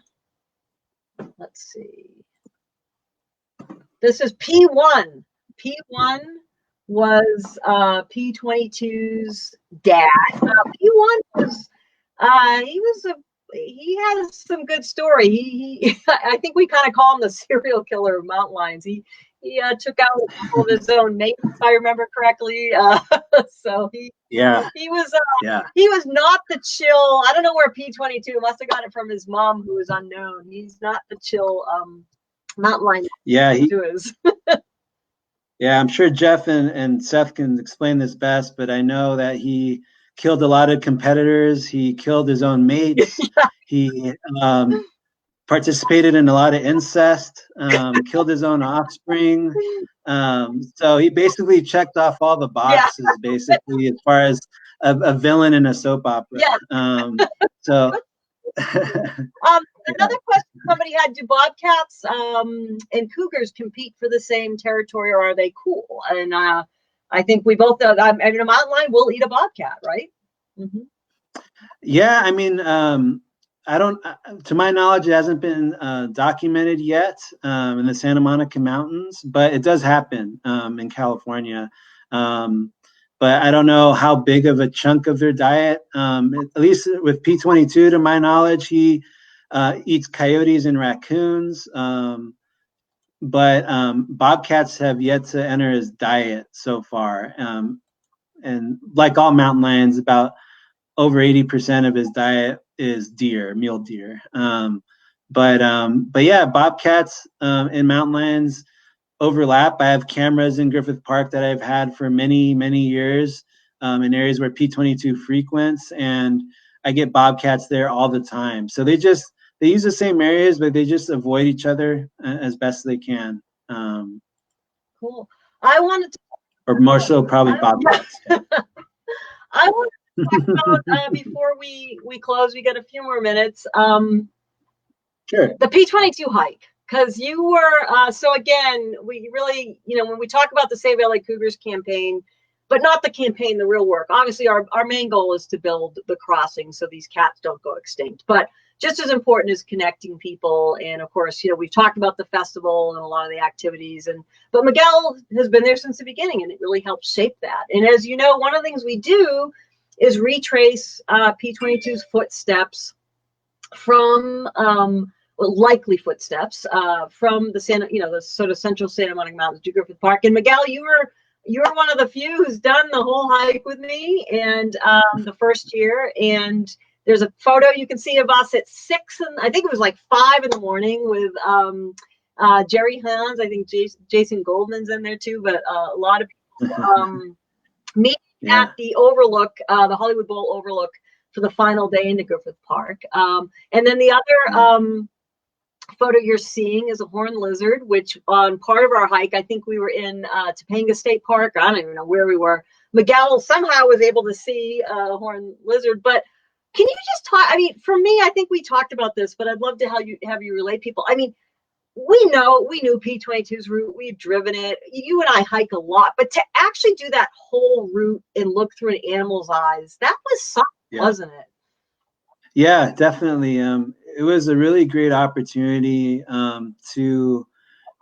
Speaker 1: let's see. This is P1. P1 was P22's dad. P1 was he has some good story. He I think we kind of call him the serial killer of mountain lions. He took out a couple of his own mates, if I remember correctly. So he was not the chill. I don't know where P22 must have got it from his mom, who was unknown. He's not the chill mountain lion.
Speaker 2: Yeah,
Speaker 1: he is.
Speaker 2: Yeah, I'm sure Jeff and Seth can explain this best, but I know that he killed a lot of competitors. He killed his own mates. He participated in a lot of incest, killed his own offspring. So he basically checked off all the boxes, basically, as far as a villain in a soap opera. So
Speaker 1: another question somebody had: do bobcats and cougars compete for the same territory, or are they cool? And I think we both in a mountain lion will eat a bobcat, right? Mm-hmm.
Speaker 2: Yeah, I mean, I don't. To my knowledge, it hasn't been documented yet in the Santa Monica Mountains, but it does happen in California. But I don't know how big of a chunk of their diet. At least with P22, to my knowledge, he eats coyotes and raccoons. But bobcats have yet to enter his diet so far. And like all mountain lions, about over 80% of his diet is deer, mule deer. But yeah, bobcats and mountain lions overlap. I have cameras in Griffith Park that I've had for many, many years in areas where P22 frequents, and I get bobcats there all the time. So they use the same areas, but they just avoid each other as best they can.
Speaker 1: Cool. I wanted to,
Speaker 2: or more so probably bobcats.
Speaker 1: I want to talk about before we close. We got a few more minutes.
Speaker 2: Sure.
Speaker 1: The P22 hike, because you were so again, we really, when we talk about the Save LA Cougars campaign, but not the campaign, the real work. Obviously, our main goal is to build the crossing so these cats don't go extinct. But just as important is connecting people. And of course, we've talked about the festival and a lot of the activities. But Miguel has been there since the beginning, and it really helps shape that. And as you know, one of the things we do is retrace P22's footsteps from likely footsteps from the the sort of central Santa Monica Mountains to Griffith Park. And Miguel, you were one of the few who's done the whole hike with me, and the first year. And there's a photo you can see of us at 6, and I think it was like 5 in the morning with Jerry Hans. I think Jason Goldman's in there too, but a lot of people meeting at the overlook, the Hollywood Bowl overlook, for the final day into Griffith Park. And then the other photo you're seeing is a horned lizard, which on part of our hike, I think we were in Topanga State Park. I don't even know where we were. Miguel somehow was able to see a horned lizard. But can you just talk? I mean, for me, I think we talked about this, but I'd love to have you relate people. I mean, we knew P22's route. We've driven it. You and I hike a lot, but to actually do that whole route and look through an animal's eyes, that was something, wasn't it?
Speaker 2: Yeah, definitely. It was a really great opportunity to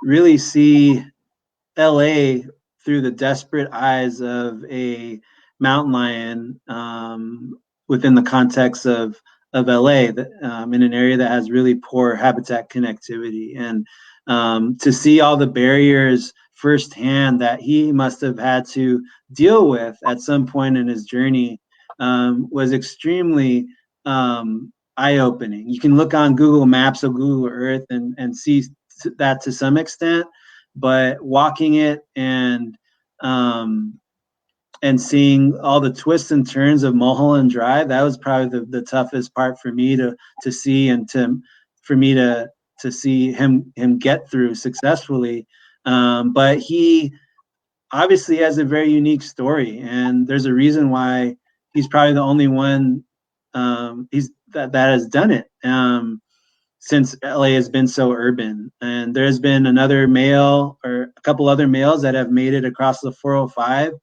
Speaker 2: really see LA through the desperate eyes of a mountain lion within the context of LA, in an area that has really poor habitat connectivity. And to see all the barriers firsthand that he must have had to deal with at some point in his journey was extremely eye-opening. You can look on Google Maps or Google Earth and see that to some extent, but walking it and seeing all the twists and turns of Mulholland Drive, that was probably the toughest part for me to see, and for me to to see him get through successfully. But he obviously has a very unique story, and there's a reason why he's probably the only one that has done it. Since LA has been so urban, and there's been another male or a couple other males that have made it across the 405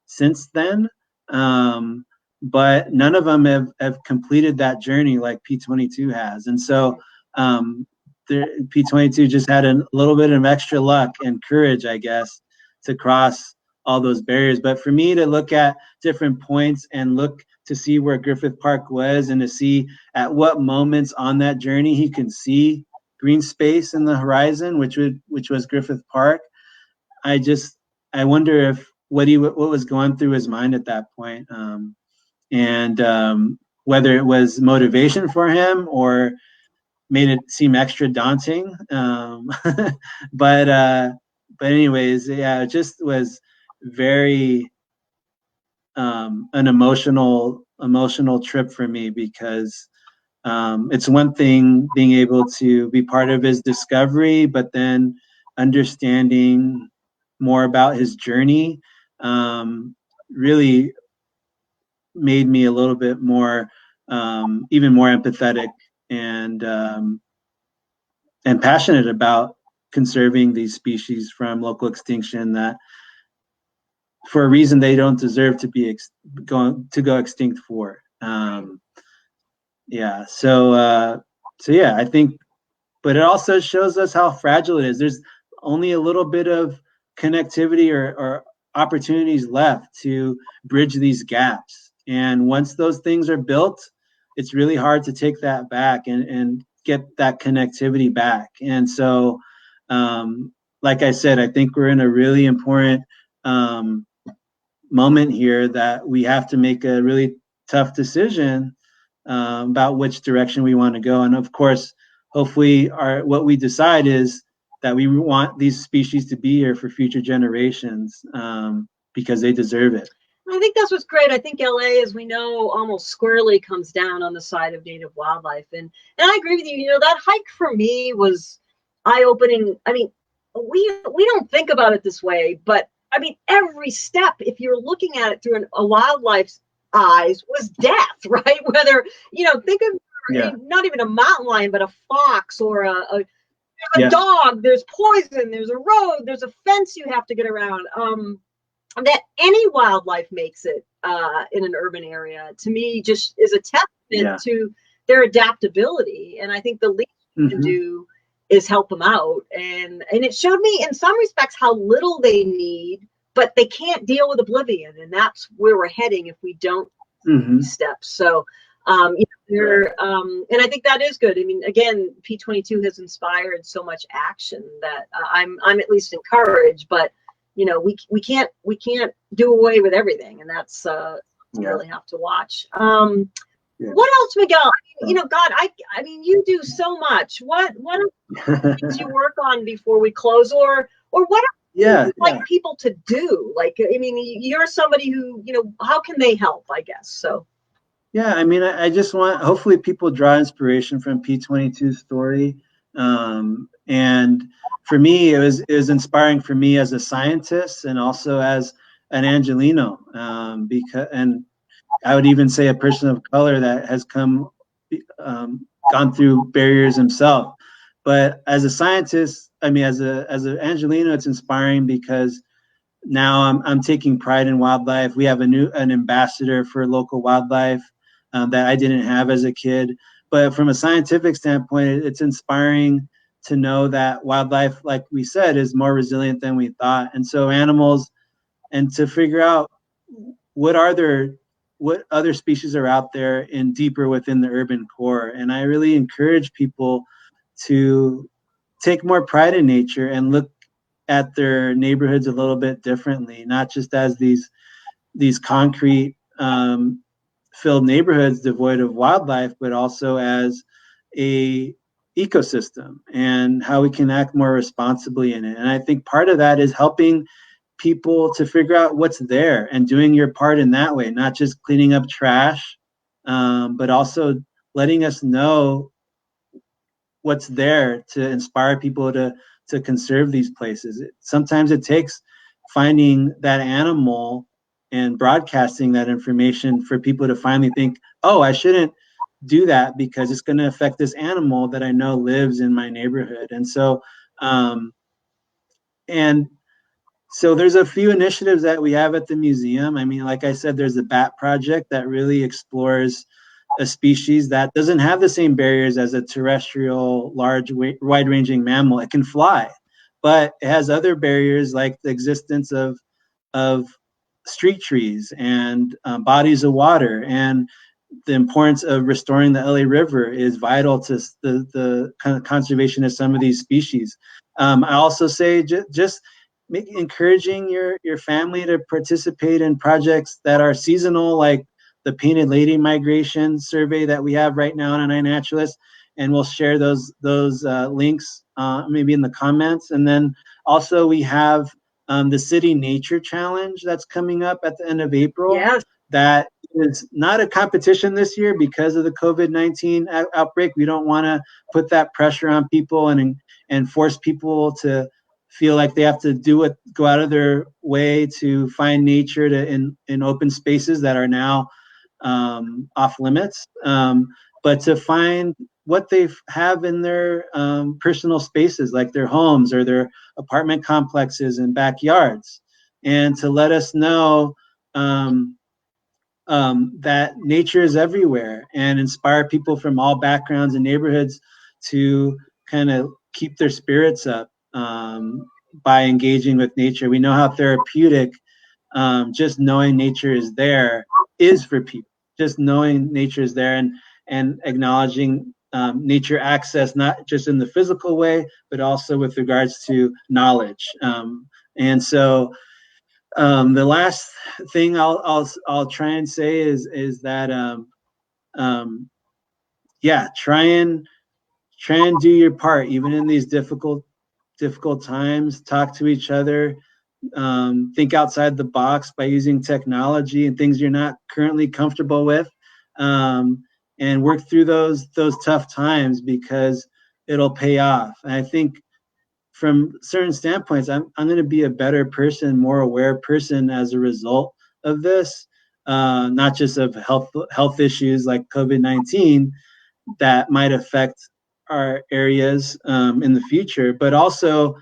Speaker 2: since then, but none of them have completed that journey like P22 has. And so P22 just had a little bit of extra luck and courage, I guess, to cross all those barriers. But for me to look at different points and look to see where Griffith Park was, and to see at what moments on that journey he can see green space in the horizon, which was Griffith Park. I wonder if what was going through his mind at that point, and whether it was motivation for him or made it seem extra daunting. But anyways, yeah, it just was very an emotional trip for me, because it's one thing being able to be part of his discovery, but then understanding more about his journey really made me a little bit more, even more empathetic and passionate about conserving these species from local extinction, that for a reason they don't deserve to be go extinct for. Yeah. So yeah, I think, but it also shows us how fragile it is. There's only a little bit of connectivity or opportunities left to bridge these gaps. And once those things are built, it's really hard to take that back and get that connectivity back. And so, like I said, I think we're in a really important moment here, that we have to make a really tough decision about which direction we want to go. And of course, hopefully what we decide is that we want these species to be here for future generations, because they deserve it.
Speaker 1: I think that's what's great. I think LA, as we know, almost squarely comes down on the side of native wildlife. And I agree with you. You know, that hike for me was eye-opening. I mean, we don't think about it this way, but I mean, every step, if you're looking at it through a wildlife's eyes, was death, right? Whether, you know, think of not even a mountain lion, but a fox or a dog. There's poison, there's a road, there's a fence you have to get around. That any wildlife makes it in an urban area, to me, just is a testament to their adaptability. And I think the least we can do is help them out. And it showed me in some respects how little they need, but they can't deal with oblivion. And that's where we're heading if we don't take these steps. So, and I think that is good. I mean, again, P22 has inspired so much action that I'm at least encouraged, but you know, we can't do away with everything. And that's, you really have to watch. What else, Miguel? I mean, you know, God, I mean, you do so much. What things you work on before we close, or what are like people to do? Like, I mean, you're somebody who, you know, how can they help, I guess? So.
Speaker 2: Yeah, I mean, I just want, hopefully people draw inspiration from P22's story. And for me, it was inspiring for me as a scientist and also as an Angeleno, and I would even say a person of color that has gone through barriers himself. But as a scientist, I mean, as an Angeleno, it's inspiring because now I'm taking pride in wildlife. We have an ambassador for local wildlife that I didn't have as a kid. But from a scientific standpoint, it's inspiring to know that wildlife, like we said, is more resilient than we thought. And so animals, and to figure out what other species are out there and deeper within the urban core. And I really encourage people to take more pride in nature and look at their neighborhoods a little bit differently, not just as these concrete filled neighborhoods devoid of wildlife, but also as a ecosystem and how we can act more responsibly in it. And I think part of that is helping people to figure out what's there and doing your part in that way, not just cleaning up trash, but also letting us know what's there to inspire people to conserve these places. Sometimes it takes finding that animal and broadcasting that information for people to finally think, oh, I shouldn't do that because it's going to affect this animal that I know lives in my neighborhood. And so there's a few initiatives that we have at the museum. I mean, like I said, there's the bat project that really explores a species that doesn't have the same barriers as a terrestrial, large, wide-ranging mammal. It can fly, but it has other barriers like the existence of street trees and bodies of water, and the importance of restoring the LA River is vital to the kind of conservation of some of these species. I also say just encouraging your family to participate in projects that are seasonal, like the Painted Lady Migration Survey that we have right now on iNaturalist, and we'll share those links maybe in the comments. And then also we have the City Nature Challenge that's coming up at the end of April.
Speaker 1: Yes.
Speaker 2: That is not a competition this year because of the COVID-19 outbreak. We don't want to put that pressure on people and force people to feel like they have to go out of their way to find nature in open spaces that are now off limits, but to find what they have in their personal spaces, like their homes or their apartment complexes and backyards, and to let us know that nature is everywhere, and inspire people from all backgrounds and neighborhoods to kind of keep their spirits up by engaging with nature. We know how therapeutic just knowing nature is there is for people. Just knowing nature is there and acknowledging nature access, not just in the physical way, but also with regards to knowledge. And so the last thing I'll try and say is that try and do your part even in these difficult times. Talk to each other. Think outside the box by using technology and things you're not currently comfortable with, and work through those tough times, because it'll pay off. And I think from certain standpoints, I'm going to be a better person, more aware person as a result of this, not just of health issues like COVID-19 that might affect our areas in the future, but also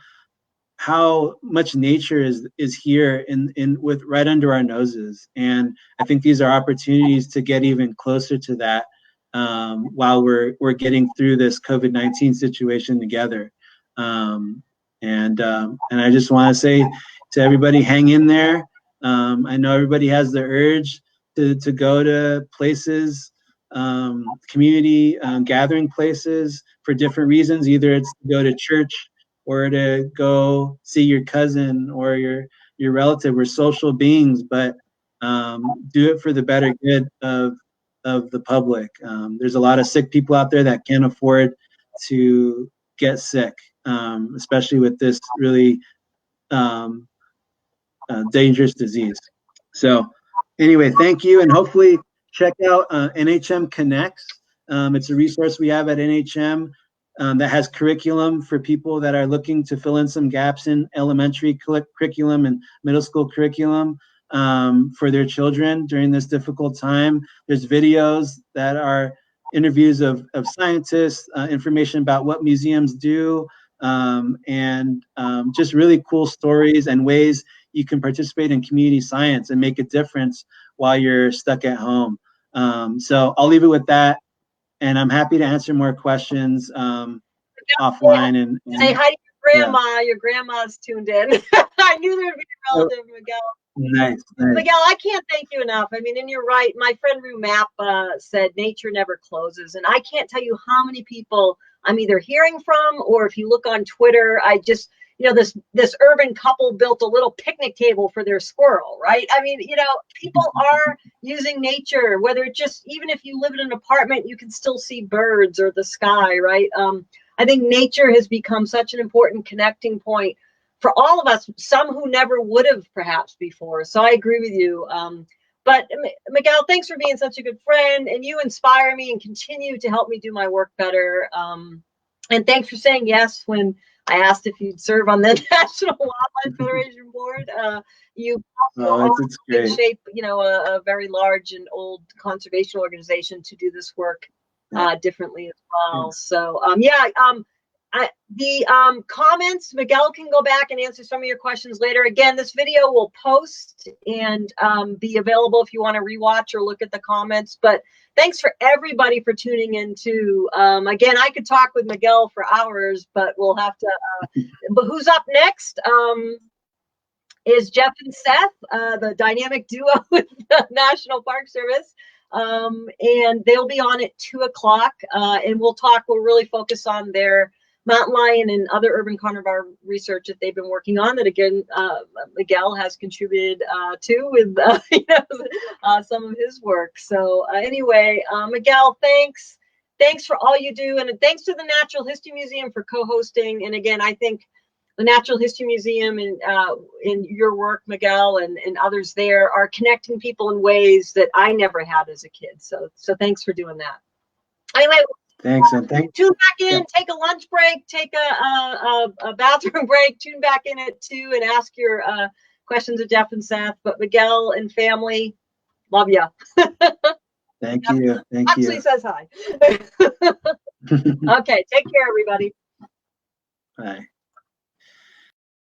Speaker 2: how much nature is here in with right under our noses. And I think these are opportunities to get even closer to that while we're getting through this COVID-19 situation together. And I just want to say to everybody, hang in there. I know everybody has the urge to go to places, community gathering places for different reasons. Either it's to go to church, or to go see your cousin or your relative. We're social beings, but do it for the better good of the public. There's a lot of sick people out there that can't afford to get sick, especially with this really dangerous disease. So anyway, thank you, and hopefully check out Nhm Connects. It's a resource we have at NHM that has curriculum for people that are looking to fill in some gaps in elementary curriculum and middle school curriculum for their children during this difficult time. There's videos that are interviews of scientists, information about what museums do, and just really cool stories and ways you can participate in community science and make a difference while you're stuck at home. So I'll leave it with that. And I'm happy to answer more questions offline. And
Speaker 1: say hi to your grandma. Yeah. Your grandma's tuned in. I knew there would be a relative, Miguel.
Speaker 2: Nice.
Speaker 1: Miguel, I can't thank you enough. I mean, and you're right. My friend Rue Mapp said nature never closes. And I can't tell you how many people I'm either hearing from, or if you look on Twitter, I just, this urban couple built a little picnic table for their squirrel, right? I mean, people are using nature, whether it just, even if you live in an apartment, you can still see birds or the sky, right? I think nature has become such an important connecting point for all of us, some who never would have perhaps before. So I agree with you. But Miguel, thanks for being such a good friend, and you inspire me and continue to help me do my work better. And thanks for saying yes when I asked if you'd serve on the National Wildlife Federation board. You also
Speaker 2: It's great.
Speaker 1: shape, a very large and old conservation organization to do this work differently as well. So the comments, Miguel can go back and answer some of your questions later. Again, this video will post and be available if you want to rewatch or look at the comments. But thanks for everybody for tuning in too. Again, I could talk with Miguel for hours, but we'll have to. But who's up next? Is Jeff and Seth, the dynamic duo with the National Park Service. And they'll be on at 2:00, and we'll really focus on their mountain lion and other urban carnivore research that they've been working on, that again, Miguel has contributed to with some of his work. So anyway, Miguel, thanks for all you do, and thanks to the Natural History Museum for co-hosting. And again, I think the Natural History Museum and in your work, Miguel, and others there are connecting people in ways that I never had as a kid. So thanks for doing that. Anyway,
Speaker 2: thanks, and
Speaker 1: tune back in, take a lunch break, take a bathroom break, tune back in at 2 and ask your questions of Jeff and Seth. But Miguel and family, love ya.
Speaker 2: Thank you.
Speaker 1: Actually says hi. Okay, take care, everybody.
Speaker 2: Bye.